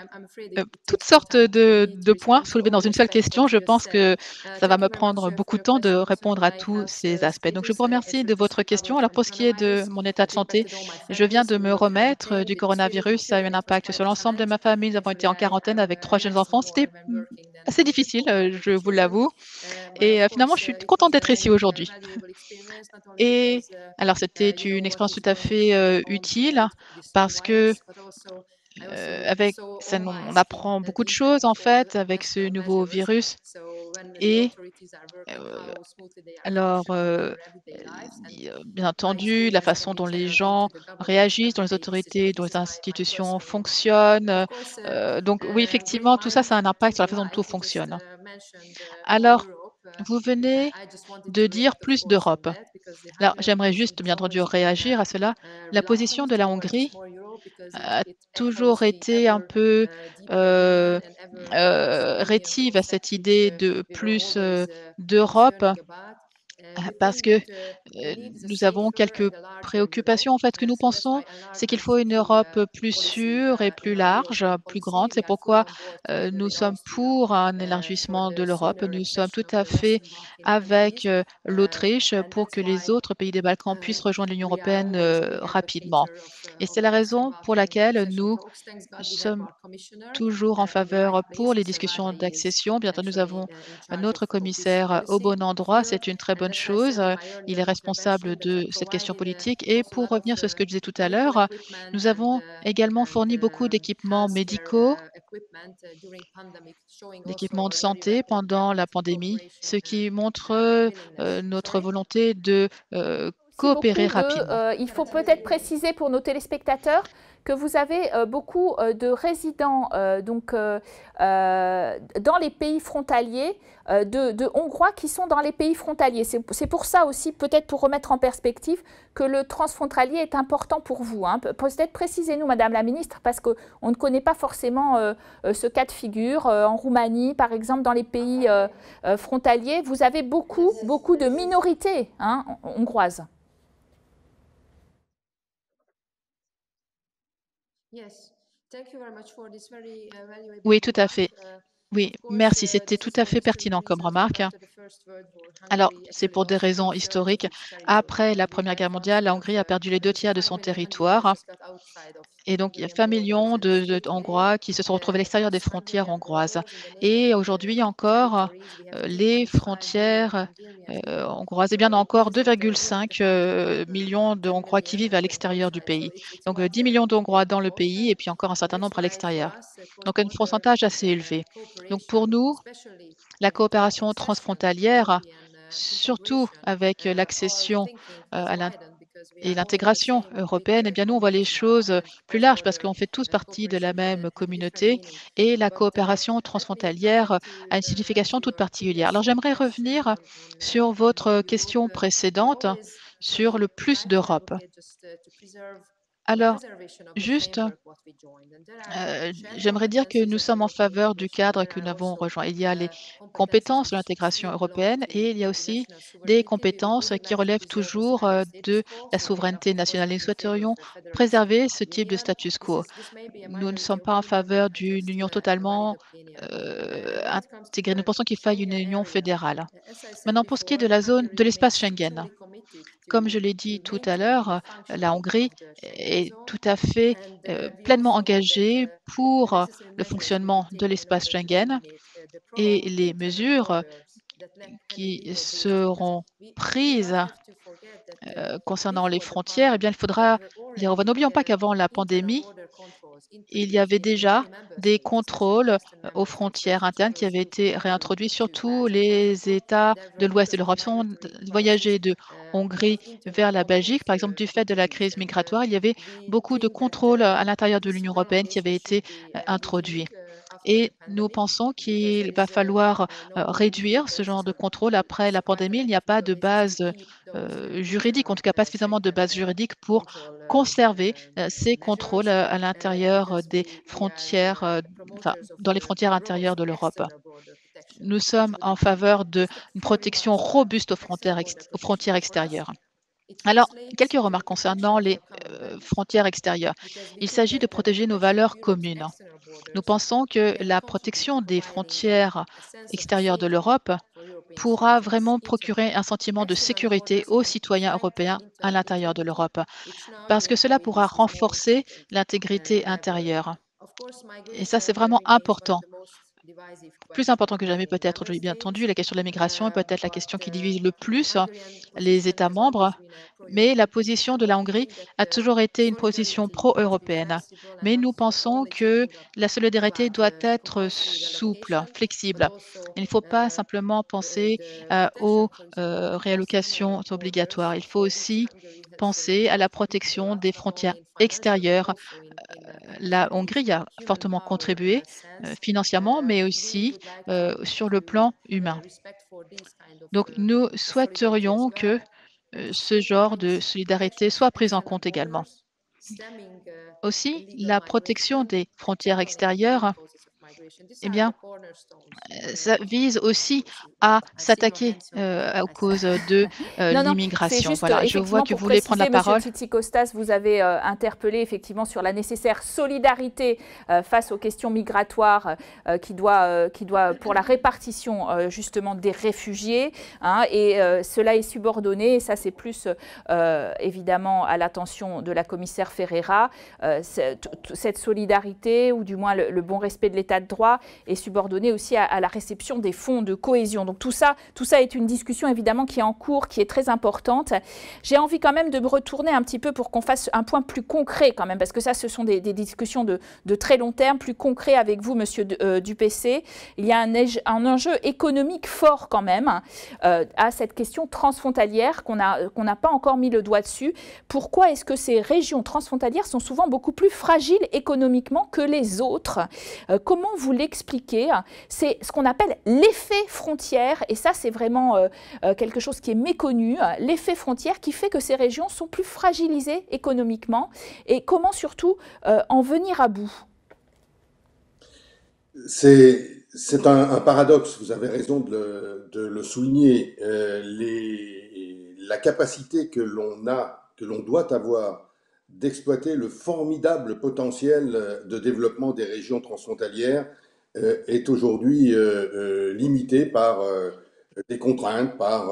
toutes sortes de points soulevés dans une seule question. Je pense que ça va me prendre beaucoup de temps de répondre à tous ces aspects. Donc, je vous remercie de votre question. Alors, pour ce qui est de mon état de santé, je viens de me remettre du coronavirus. Ça a eu un impact sur l'ensemble de ma famille. Nous avons été en quarantaine avec 3 jeunes enfants. C'était assez difficile, je vous l'avoue. Et finalement, je suis contente d'être ici aujourd'hui. Et alors, c'était une expérience tout à fait utile parce que on apprend beaucoup de choses en fait avec ce nouveau virus. Et alors, bien entendu, la façon dont les gens réagissent, dont les autorités, dont les institutions fonctionnent. Donc oui, effectivement, tout ça, ça a un impact sur la façon dont tout fonctionne. Alors, vous venez de dire plus d'Europe. Alors, j'aimerais juste, bien entendu, réagir à cela. La position de la Hongrie a toujours été un peu rétive à cette idée de plus d'Europe parce que nous avons quelques préoccupations. En fait, ce que nous pensons, c'est qu'il faut une Europe plus sûre et plus large, plus grande. C'est pourquoi nous sommes pour un élargissement de l'Europe. Nous sommes tout à fait avec l'Autriche pour que les autres pays des Balkans puissent rejoindre l'Union européenne rapidement. Et c'est la raison pour laquelle nous sommes toujours en faveur pour les discussions d'accession. Bientôt, nous avons notre commissaire au bon endroit. C'est une très bonne chose. Il est responsable de cette question politique. Et pour revenir sur ce que je disais tout à l'heure, nous avons également fourni beaucoup d'équipements médicaux d'équipements de santé pendant la pandémie, ce qui montre notre volonté de coopérer rapidement. Il faut peut-être préciser pour nos téléspectateurs que vous avez beaucoup de résidents dans les pays frontaliers, de Hongrois qui sont dans les pays frontaliers. C'est pour ça aussi, peut-être pour remettre en perspective, que le transfrontalier est important pour vous. Hein. Peut-être précisez-nous, Madame la Ministre, parce qu'on ne connaît pas forcément ce cas de figure. En Roumanie, par exemple, dans les pays frontaliers, vous avez beaucoup de minorités hongroises. Oui, tout à fait. Oui, merci. C'était tout à fait pertinent comme remarque. Alors, c'est pour des raisons historiques. Après la Première Guerre mondiale, la Hongrie a perdu les 2 tiers de son territoire. Et donc, il y a 20 millions de Hongrois qui se sont retrouvés à l'extérieur des frontières hongroises. Et aujourd'hui encore, les frontières hongroises, eh bien, on a encore 2,5 millions de Hongrois qui vivent à l'extérieur du pays. Donc, 10 millions de Hongrois dans le pays et puis encore un certain nombre à l'extérieur. Donc, un pourcentage assez élevé. Donc, pour nous, la coopération transfrontalière, surtout avec l'accession et l'intégration européenne, eh bien, nous, on voit les choses plus larges parce qu'on fait tous partie de la même communauté et la coopération transfrontalière a une signification toute particulière. Alors, j'aimerais revenir sur votre question précédente sur le plus d'Europe. Alors, juste, j'aimerais dire que nous sommes en faveur du cadre que nous avons rejoint. Il y a les compétences de l'intégration européenne et il y a aussi des compétences qui relèvent toujours de la souveraineté nationale. Et nous souhaiterions préserver ce type de status quo. Nous ne sommes pas en faveur d'une union totalement intégrée. Nous pensons qu'il faille une union fédérale. Maintenant, pour ce qui est de l'espace Schengen, comme je l'ai dit tout à l'heure, la Hongrie est tout à fait pleinement engagée pour le fonctionnement de l'espace Schengen et les mesures qui seront prises concernant les frontières, eh bien, il faudra les revoir. N'oublions pas qu'avant la pandémie, il y avait déjà des contrôles aux frontières internes qui avaient été réintroduits sur tous les États de l'Ouest de l'Europe. Si on voyageait de Hongrie vers la Belgique, par exemple, du fait de la crise migratoire, il y avait beaucoup de contrôles à l'intérieur de l'Union européenne qui avaient été introduits. Et nous pensons qu'il va falloir réduire ce genre de contrôle. Après la pandémie, il n'y a pas de base juridique, en tout cas pas suffisamment de base juridique pour conserver ces contrôles à l'intérieur des frontières, dans les frontières intérieures de l'Europe. Nous sommes en faveur d'une protection robuste aux frontières extérieures. Alors, quelques remarques concernant les frontières extérieures. Il s'agit de protéger nos valeurs communes. Nous pensons que la protection des frontières extérieures de l'Europe pourra vraiment procurer un sentiment de sécurité aux citoyens européens à l'intérieur de l'Europe, parce que cela pourra renforcer l'intégrité intérieure. Et ça, c'est vraiment important. Plus important que jamais peut-être aujourd'hui, bien entendu, la question de la migration est peut-être la question qui divise le plus les États membres, mais la position de la Hongrie a toujours été une position pro-européenne. Mais nous pensons que la solidarité doit être souple, flexible. Il ne faut pas simplement penser aux réallocations obligatoires. Il faut aussi penser à la protection des frontières extérieures. La Hongrie a fortement contribué financièrement, mais aussi sur le plan humain. Donc, nous souhaiterions que ce genre de solidarité soit prise en compte également. Aussi, la protection des frontières extérieures, eh bien, ça vise aussi à s'attaquer aux causes de l'immigration. Voilà, je vois que vous voulez prendre la parole. Monsieur Tzitzikostas, vous avez interpellé effectivement sur la nécessaire solidarité face aux questions migratoires qui doit pour la répartition justement des réfugiés. Et cela est subordonné, et ça c'est plus évidemment à l'attention de la commissaire Ferreira, cette solidarité, ou du moins le bon respect de l'état l'état de droit est subordonné aussi à la réception des fonds de cohésion. Donc tout ça est une discussion évidemment qui est en cours, qui est très importante. J'ai envie quand même de me retourner un petit peu pour qu'on fasse un point plus concret quand même, parce que ça, ce sont des discussions de très long terme, plus concret avec vous, Monsieur Duplessis. Il y a un enjeu économique fort quand même à cette question transfrontalière qu'on n'a pas encore mis le doigt dessus. Pourquoi est-ce que ces régions transfrontalières sont souvent beaucoup plus fragiles économiquement que les autres? Comment vous l'expliquez? C'est ce qu'on appelle l'effet frontière, et ça c'est vraiment quelque chose qui est méconnu, l'effet frontière qui fait que ces régions sont plus fragilisées économiquement, et comment surtout en venir à bout? C'est un paradoxe, vous avez raison de le souligner. La capacité que l'on doit avoir d'exploiter le formidable potentiel de développement des régions transfrontalières est aujourd'hui limitée par des contraintes, par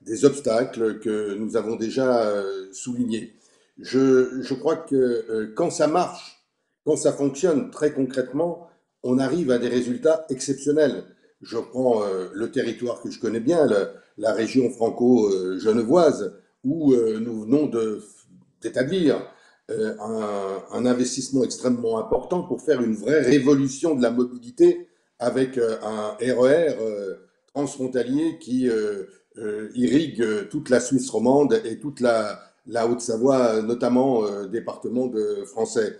des obstacles que nous avons déjà soulignés. Je crois que quand ça marche, quand ça fonctionne très concrètement, on arrive à des résultats exceptionnels. Je prends le territoire que je connais bien, la région franco-genevoise, où nous venons d'établir un investissement extrêmement important pour faire une vraie révolution de la mobilité avec un RER transfrontalier qui irrigue toute la Suisse romande et toute la Haute-Savoie, notamment département français.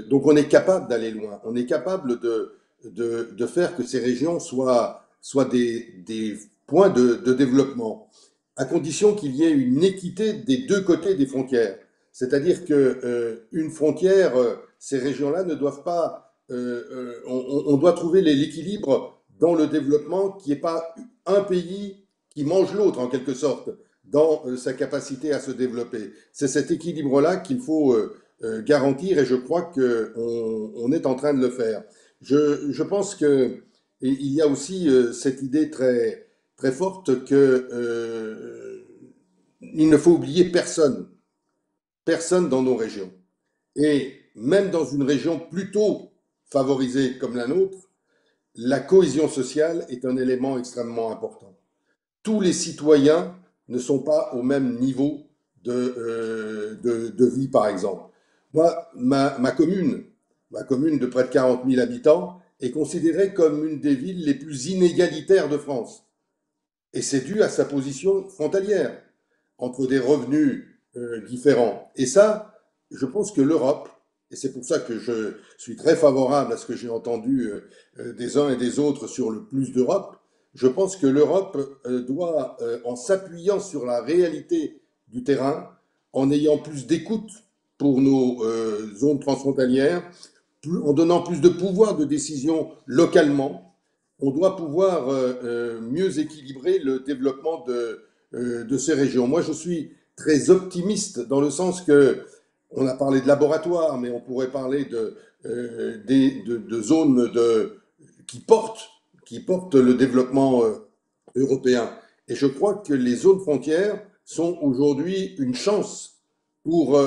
Donc on est capable d'aller loin, on est capable de faire que ces régions soient des points de développement, à condition qu'il y ait une équité des deux côtés des frontières. C'est-à-dire qu'une frontière, ces régions-là ne doivent pas... on doit trouver l'équilibre dans le développement, qui n'est pas un pays qui mange l'autre en quelque sorte dans sa capacité à se développer. C'est cet équilibre-là qu'il faut garantir, et je crois qu'on est en train de le faire. Je pense qu'il y a aussi cette idée très, très forte qu'il ne faut oublier personne dans nos régions. Et même dans une région plutôt favorisée comme la nôtre, la cohésion sociale est un élément extrêmement important. Tous les citoyens ne sont pas au même niveau de vie, par exemple. Moi, ma commune de près de 40 000 habitants, est considérée comme une des villes les plus inégalitaires de France. Et c'est dû à sa position frontalière, entre des revenus différents. Et ça, je pense que l'Europe, et c'est pour ça que je suis très favorable à ce que j'ai entendu des uns et des autres sur le plus d'Europe, je pense que l'Europe doit, en s'appuyant sur la réalité du terrain, en ayant plus d'écoute pour nos zones transfrontalières, en donnant plus de pouvoir de décision localement, on doit pouvoir mieux équilibrer le développement de ces régions. Moi, je suis très optimiste dans le sens que, on a parlé de laboratoires, mais on pourrait parler de zones qui portent le développement européen. Et je crois que les zones frontières sont aujourd'hui une chance pour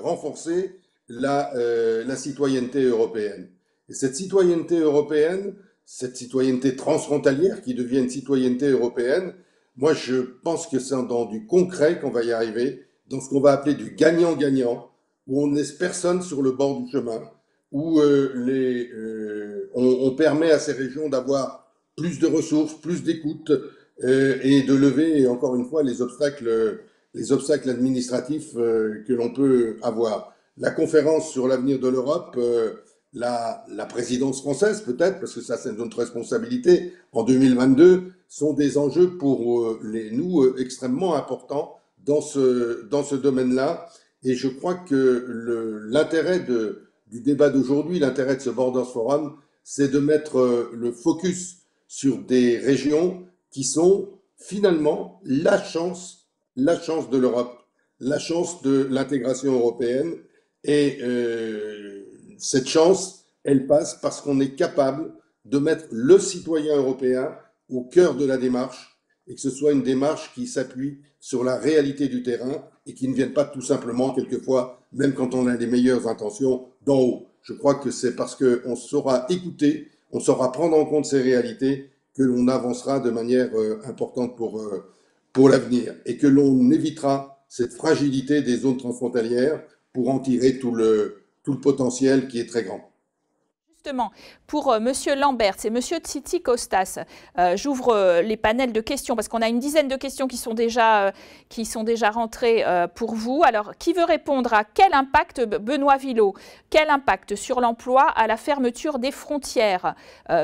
renforcer la citoyenneté européenne. Et cette citoyenneté européenne, cette citoyenneté transfrontalière qui devient une citoyenneté européenne, moi je pense que c'est dans du concret qu'on va y arriver, dans ce qu'on va appeler du gagnant-gagnant, où on ne laisse personne sur le bord du chemin, où on permet à ces régions d'avoir plus de ressources, plus d'écoute et de lever, encore une fois, les obstacles administratifs que l'on peut avoir. La conférence sur l'avenir de l'Europe, la présidence française peut-être, parce que ça c'est notre responsabilité, en 2022, sont des enjeux pour nous extrêmement importants dans ce domaine-là. Et je crois que l'intérêt du débat d'aujourd'hui, l'intérêt de ce Borders Forum, c'est de mettre le focus sur des régions qui sont finalement la chance de l'Europe, la chance de l'intégration européenne. Et cette chance, elle passe parce qu'on est capable de mettre le citoyen européen au cœur de la démarche, et que ce soit une démarche qui s'appuie sur la réalité du terrain et qui ne vienne pas tout simplement, quelquefois, même quand on a les meilleures intentions, d'en haut. Je crois que c'est parce qu'on saura écouter, on saura prendre en compte ces réalités que l'on avancera de manière importante pour l'avenir et que l'on évitera cette fragilité des zones transfrontalières pour en tirer tout le potentiel qui est très grand. Justement, pour Monsieur Lambert et Monsieur Tzitzikostas, j'ouvre les panels de questions parce qu'on a une dizaine de questions qui sont déjà rentrées pour vous. Alors, qui veut répondre à quel impact, Benoît Villot, quel impact sur l'emploi à la fermeture des frontières?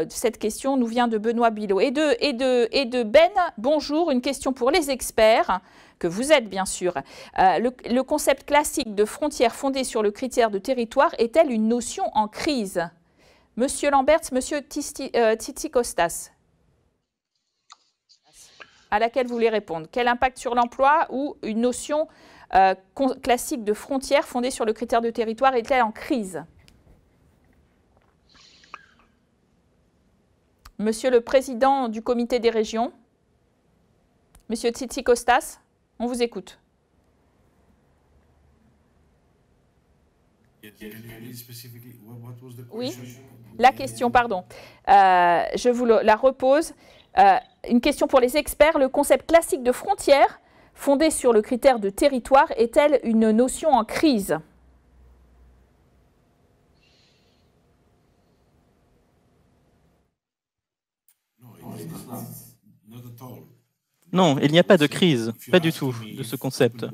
Cette question nous vient de Benoît Villot. Et de Ben, bonjour, une question pour les experts, que vous êtes bien sûr. Le concept classique de frontière fondée sur le critère de territoire est-elle une notion en crise? Monsieur Lambert, Monsieur Tzitzikostas, à laquelle vous voulez répondre. Quel impact sur l'emploi ou une notion classique de frontière fondée sur le critère de territoire est-elle en crise? Monsieur le Président du Comité des régions, Monsieur Tzitzikostas, on vous écoute. Oui, la question, pardon. Je vous la repose. Une question pour les experts. Le concept classique de frontière, fondé sur le critère de territoire, est-elle une notion en crise? Non, il n'y a pas de crise, pas du tout, de ce concept.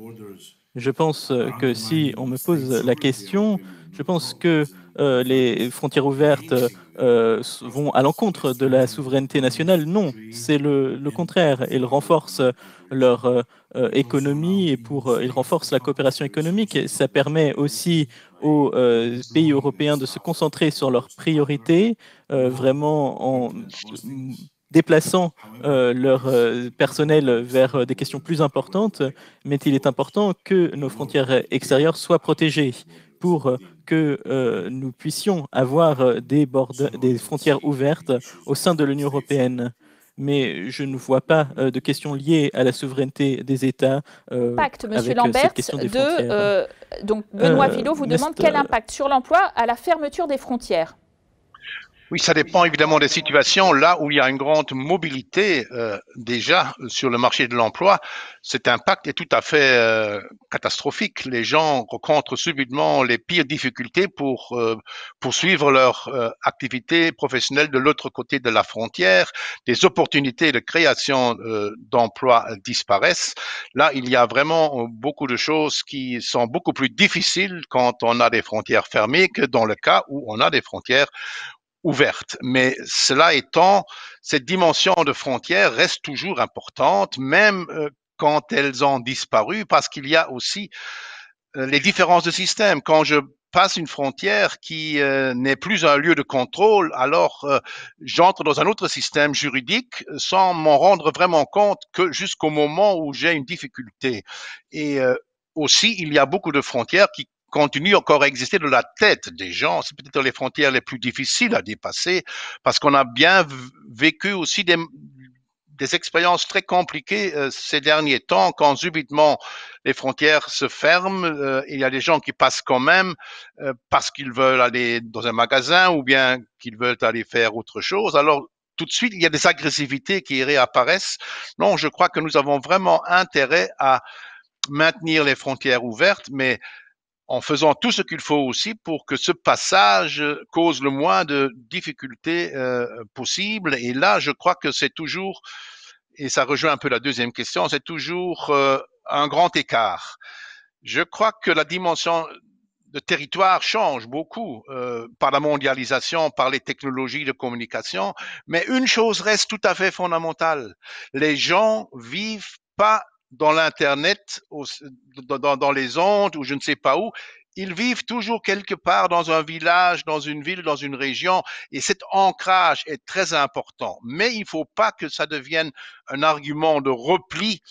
Je pense que si on me pose la question, je pense que les frontières ouvertes vont à l'encontre de la souveraineté nationale. Non, c'est le contraire. Ils renforcent leur économie et ils renforcent la coopération économique. Ça permet aussi aux pays européens de se concentrer sur leurs priorités, vraiment en déplaçant leur personnel vers des questions plus importantes, mais il est important que nos frontières extérieures soient protégées pour que nous puissions avoir des frontières ouvertes au sein de l'Union européenne. Mais je ne vois pas de questions liées à la souveraineté des États impact, Monsieur avec Lambert, cette question des frontières. Donc Benoît Villot vous demande quel impact sur l'emploi à la fermeture des frontières. Oui, ça dépend évidemment des situations. Là où il y a une grande mobilité déjà sur le marché de l'emploi, cet impact est tout à fait catastrophique. Les gens rencontrent subitement les pires difficultés pour poursuivre leur activité professionnelle de l'autre côté de la frontière. Des opportunités de création d'emplois disparaissent. Là, il y a vraiment beaucoup de choses qui sont beaucoup plus difficiles quand on a des frontières fermées que dans le cas où on a des frontières ouverte. Mais cela étant, cette dimension de frontière reste toujours importante, même quand elles ont disparu, parce qu'il y a aussi les différences de système. Quand je passe une frontière qui n'est plus un lieu de contrôle, alors j'entre dans un autre système juridique sans m'en rendre vraiment compte que jusqu'au moment où j'ai une difficulté. Et aussi, il y a beaucoup de frontières qui continue encore à exister de la tête des gens. C'est peut-être les frontières les plus difficiles à dépasser parce qu'on a bien vécu aussi des expériences très compliquées ces derniers temps quand subitement les frontières se ferment. Il y a des gens qui passent quand même parce qu'ils veulent aller dans un magasin ou bien qu'ils veulent aller faire autre chose. Alors, tout de suite, il y a des agressivités qui réapparaissent. Non, je crois que nous avons vraiment intérêt à maintenir les frontières ouvertes, mais en faisant tout ce qu'il faut aussi pour que ce passage cause le moins de difficultés possibles. Et là, je crois que c'est toujours, et ça rejoint un peu la deuxième question, c'est toujours un grand écart. Je crois que la dimension de territoire change beaucoup par la mondialisation, par les technologies de communication, mais une chose reste tout à fait fondamentale. Les gens vivent pas dans l'Internet, dans les ondes ou je ne sais pas où, ils vivent toujours quelque part dans un village, dans une ville, dans une région, et cet ancrage est très important. Mais il ne faut pas que ça devienne un argument de repli,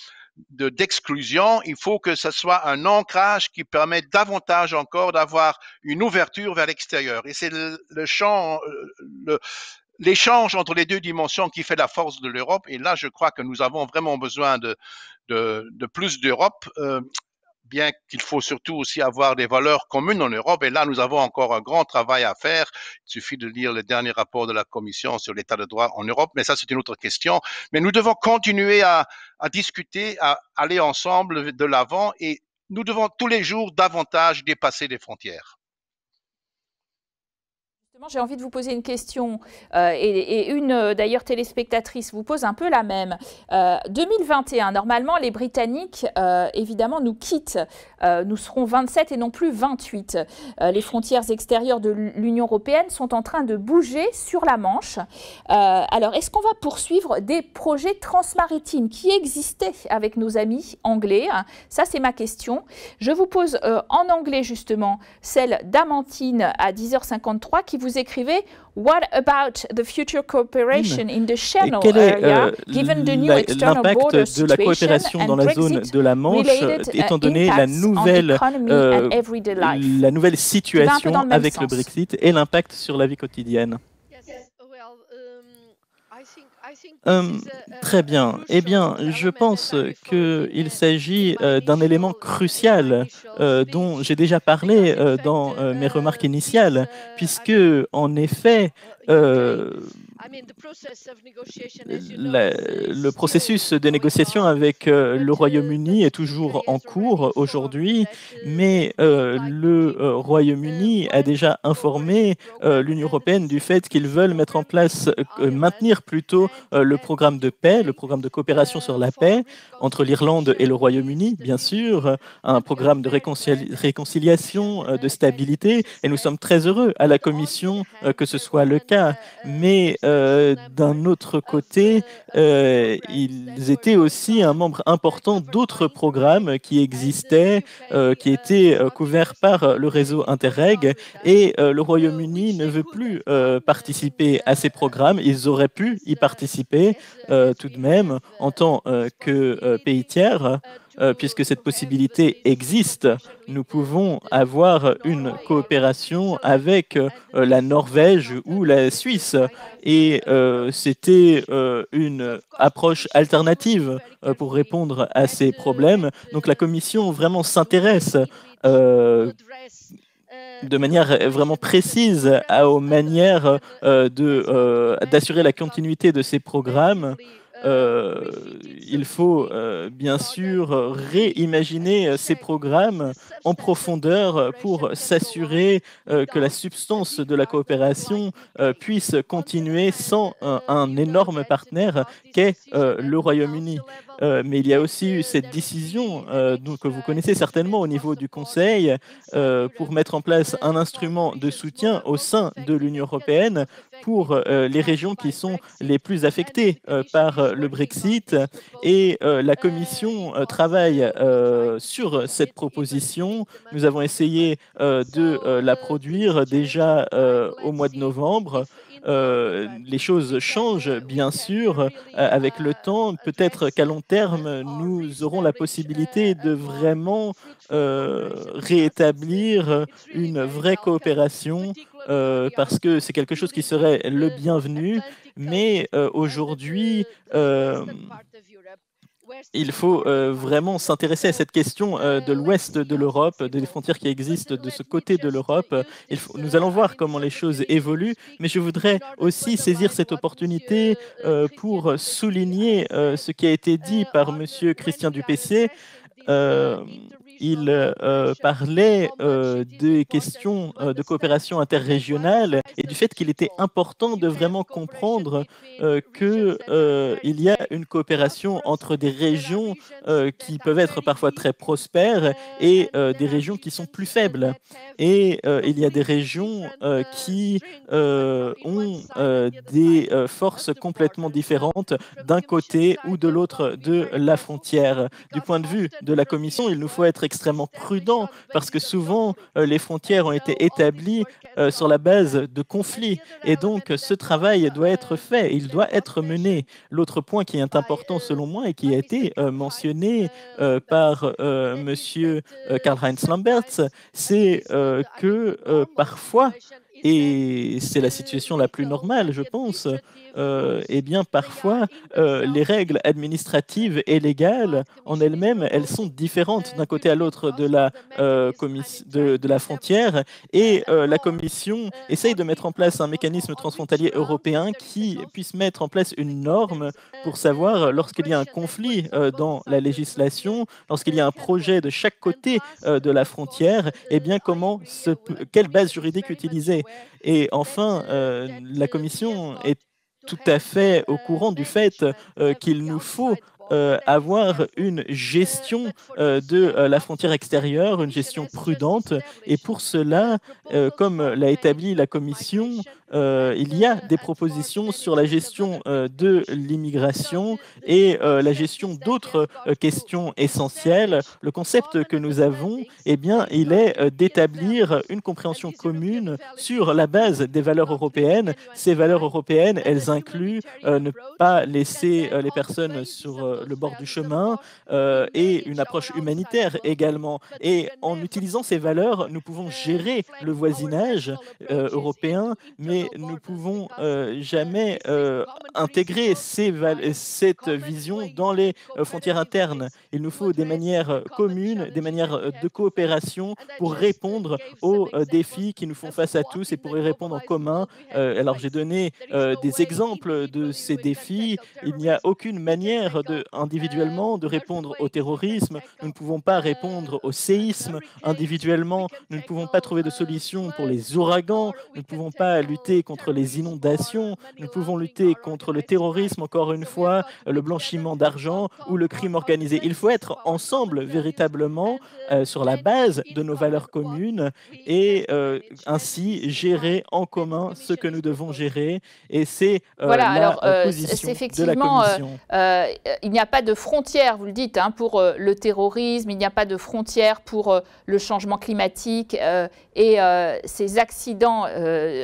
d'exclusion. Il faut que ce soit un ancrage qui permet davantage encore d'avoir une ouverture vers l'extérieur. Et c'est le champ, l'échange entre les deux dimensions qui fait la force de l'Europe. Et là, je crois que nous avons vraiment besoin de plus d'Europe, bien qu'il faut surtout aussi avoir des valeurs communes en Europe. Et là, nous avons encore un grand travail à faire. Il suffit de lire le dernier rapport de la Commission sur l'état de droit en Europe, mais ça, c'est une autre question. Mais nous devons continuer à discuter, à aller ensemble de l'avant, et nous devons tous les jours davantage dépasser les frontières. J'ai envie de vous poser une question et une d'ailleurs téléspectatrice vous pose un peu la même. 2021, normalement les Britanniques évidemment nous quittent, nous serons 27 et non plus 28. Les frontières extérieures de l'Union européenne sont en train de bouger sur la Manche. Alors est-ce qu'on va poursuivre des projets transmaritimes qui existaient avec nos amis anglais? Ça c'est ma question. Je vous pose en anglais justement celle d'Amantine à 10h53 qui vous écrivez What about the future cooperation in the Channel area, given the new external border situation de la coopération dans la zone de la Manche, étant donné la nouvelle situation avec le Brexit et l'impact sur la vie quotidienne? Très bien. Eh bien, je pense qu'il s'agit d'un élément crucial dont j'ai déjà parlé dans mes remarques initiales, puisque, en effet, le processus de négociation avec le Royaume-Uni est toujours en cours aujourd'hui, mais le Royaume-Uni a déjà informé l'Union européenne du fait qu'ils veulent mettre en place, maintenir plutôt le programme de paix, le programme de coopération sur la paix entre l'Irlande et le Royaume-Uni, bien sûr, un programme de réconciliation, de stabilité, et nous sommes très heureux à la Commission que ce soit le cas. Mais d'un autre côté, ils étaient aussi un membre important d'autres programmes qui existaient, qui étaient couverts par le réseau Interreg, et le Royaume-Uni ne veut plus participer à ces programmes. Ils auraient pu y participer tout de même en tant que pays tiers. Puisque cette possibilité existe, nous pouvons avoir une coopération avec la Norvège ou la Suisse. Et c'était une approche alternative pour répondre à ces problèmes. Donc la Commission vraiment s'intéresse de manière vraiment précise aux manières d'assurer la continuité de ces programmes. Il faut bien sûr réimaginer ces programmes en profondeur pour s'assurer que la substance de la coopération puisse continuer sans un énorme partenaire qu'est le Royaume-Uni. Mais il y a aussi eu cette décision que vous connaissez certainement au niveau du Conseil pour mettre en place un instrument de soutien au sein de l'Union européenne pour les régions qui sont les plus affectées par le Brexit. Et la Commission travaille sur cette proposition. Nous avons essayé de la produire déjà au mois de novembre. Les choses changent bien sûr avec le temps. Peut-être qu'à long terme, nous aurons la possibilité de vraiment réétablir une vraie coopération parce que c'est quelque chose qui serait le bienvenu. Mais aujourd'hui, il faut vraiment s'intéresser à cette question de l'ouest de l'Europe, des frontières qui existent de ce côté de l'Europe. Nous allons voir comment les choses évoluent, mais je voudrais aussi saisir cette opportunité pour souligner ce qui a été dit par M. Christian Dupessé. Il parlait des questions de coopération interrégionale et du fait qu'il était important de vraiment comprendre qu'il y a une coopération entre des régions qui peuvent être parfois très prospères et des régions qui sont plus faibles. Et il y a des régions qui ont des forces complètement différentes d'un côté ou de l'autre de la frontière. Du point de vue de la Commission, il nous faut être extrêmement prudent parce que souvent les frontières ont été établies sur la base de conflits et donc ce travail doit être fait, il doit être mené. L'autre point qui est important selon moi et qui a été mentionné par monsieur Karl-Heinz Lamberts, c'est que parfois, et c'est la situation la plus normale, je pense, eh bien, parfois, les règles administratives et légales en elles-mêmes, elles sont différentes d'un côté à l'autre de la frontière et la Commission essaye de mettre en place un mécanisme transfrontalier européen qui puisse mettre en place une norme pour savoir lorsqu'il y a un conflit dans la législation, lorsqu'il y a un projet de chaque côté de la frontière, eh bien, quelle base juridique utiliser. Et enfin, la Commission est tout à fait au courant du fait qu'il nous faut avoir une gestion de la frontière extérieure, une gestion prudente. Et pour cela, comme l'a établi la Commission, il y a des propositions sur la gestion de l'immigration et la gestion d'autres questions essentielles. Le concept que nous avons, eh bien, il est d'établir une compréhension commune sur la base des valeurs européennes. Ces valeurs européennes, elles incluent ne pas laisser les personnes sur le bord du chemin et une approche humanitaire également. Et en utilisant ces valeurs, nous pouvons gérer le voisinage européen, mais nous ne pouvons jamais intégrer cette vision dans les frontières internes. Il nous faut des manières communes, des manières de coopération pour répondre aux défis qui nous font face à tous et pour y répondre en commun. Alors j'ai donné des exemples de ces défis. Il n'y a aucune manière individuellement de répondre au terrorisme. Nous ne pouvons pas répondre au séisme individuellement. Nous ne pouvons pas trouver de solution pour les ouragans. Nous ne pouvons pas lutter contre les inondations. Nous pouvons lutter contre le terrorisme, encore une fois, le blanchiment d'argent ou le crime organisé. Il faut être ensemble véritablement sur la base de nos valeurs communes et ainsi gérer en commun ce que nous devons gérer. Et c'est la position de la Commission. Il n'y a pas de frontières, vous le dites, hein, pour le terrorisme, il n'y a pas de frontières pour le changement climatique et ces accidents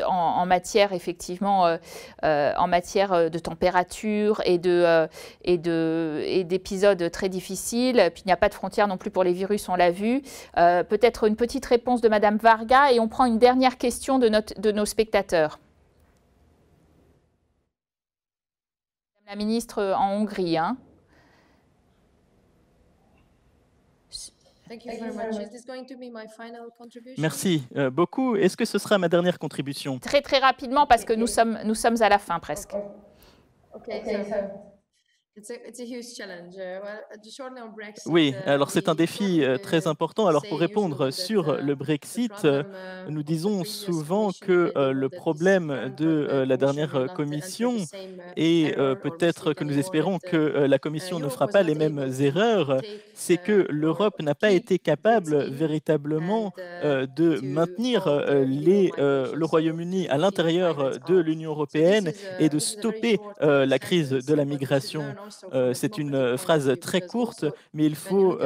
en matière, effectivement, en matière de température et d'épisodes très difficiles. Puis il n'y a pas de frontières non plus pour les virus, on l'a vu. Peut-être une petite réponse de Madame Varga et on prend une dernière question de nos spectateurs. La ministre en Hongrie. Hein. Merci beaucoup. Est-ce que ce sera ma dernière contribution? Très très rapidement parce que nous sommes à la fin presque. Oui, alors c'est un défi très important. Alors pour répondre sur le Brexit, nous disons souvent que le problème de la dernière commission, et peut-être que nous espérons que la commission ne fera pas les mêmes erreurs, c'est que l'Europe n'a pas été capable véritablement de maintenir le Royaume-Uni à l'intérieur de l'Union européenne et de stopper la crise de la migration. C'est une phrase très courte, mais il faut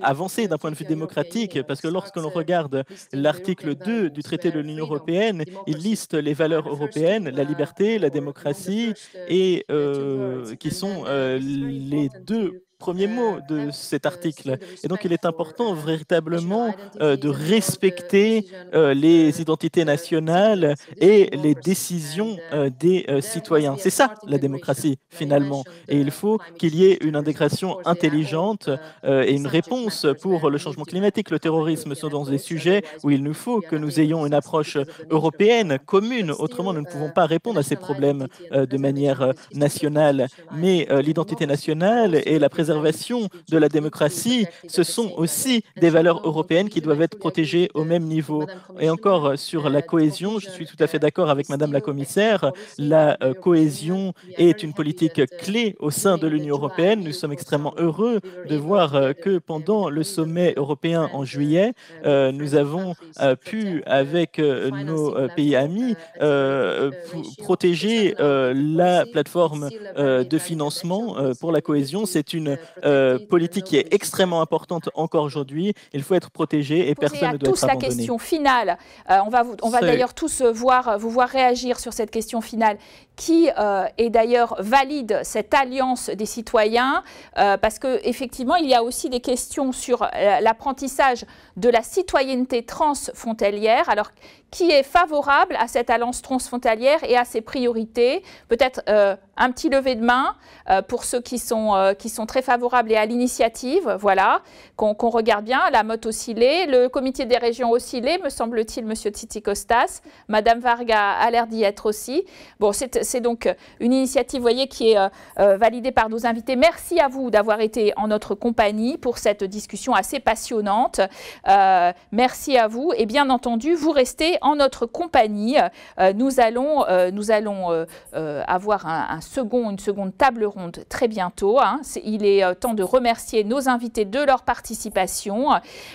avancer d'un point de vue démocratique, parce que lorsque l'on regarde l'article 2 du traité de l'Union européenne, il liste les valeurs européennes, la liberté, la démocratie, et qui sont les deux premiers mots de cet article. Et donc, il est important véritablement de respecter les identités nationales et les décisions des citoyens. C'est ça, la démocratie, finalement. Et il faut qu'il y ait une intégration intelligente et une réponse pour le changement climatique. Le terrorisme sont dans des sujets où il nous faut que nous ayons une approche européenne, commune. Autrement, nous ne pouvons pas répondre à ces problèmes de manière nationale. Mais l'identité nationale et la préservation de la démocratie, ce sont aussi des valeurs européennes qui doivent être protégées au même niveau. Et encore sur la cohésion, je suis tout à fait d'accord avec Madame la Commissaire, la cohésion est une politique clé au sein de l'Union européenne. Nous sommes extrêmement heureux de voir que pendant le sommet européen en juillet, nous avons pu, avec nos pays amis, protéger la plateforme de financement pour la cohésion. C'est une politique qui est extrêmement importante encore aujourd'hui. Il faut être protégé et personne ne doit être abandonné. La question finale. On va d'ailleurs tous vous voir réagir sur cette question finale. qui est d'ailleurs valide cette alliance des citoyens, parce qu'effectivement, il y a aussi des questions sur l'apprentissage de la citoyenneté transfrontalière. Alors, qui est favorable à cette alliance transfrontalière et à ses priorités? Peut-être un petit lever de main pour ceux qui sont très favorables et à l'initiative, voilà, qu'on regarde bien, la motte oscillée, le comité des régions oscillé, me semble-t-il, Monsieur Tzitzikostas, Madame Varga a l'air d'y être aussi. Bon, c'est donc une initiative, vous voyez, qui est validée par nos invités. Merci à vous d'avoir été en notre compagnie pour cette discussion assez passionnante. Merci à vous et bien entendu, vous restez en notre compagnie. Nous allons avoir une seconde table ronde très bientôt. Hein. Il est temps de remercier nos invités de leur participation.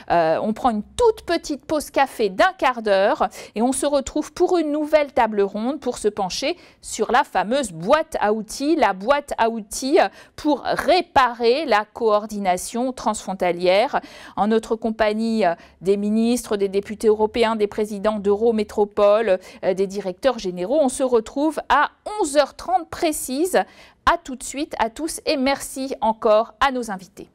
On prend une toute petite pause café d'un quart d'heure et on se retrouve pour une nouvelle table ronde pour se pencher sur la fameuse boîte à outils, la boîte à outils pour réparer la coordination transfrontalière. En notre compagnie des ministres, des députés européens, des présidents d'Eurométropole, des directeurs généraux. On se retrouve à 11h30 précise. À tout de suite à tous et merci encore à nos invités.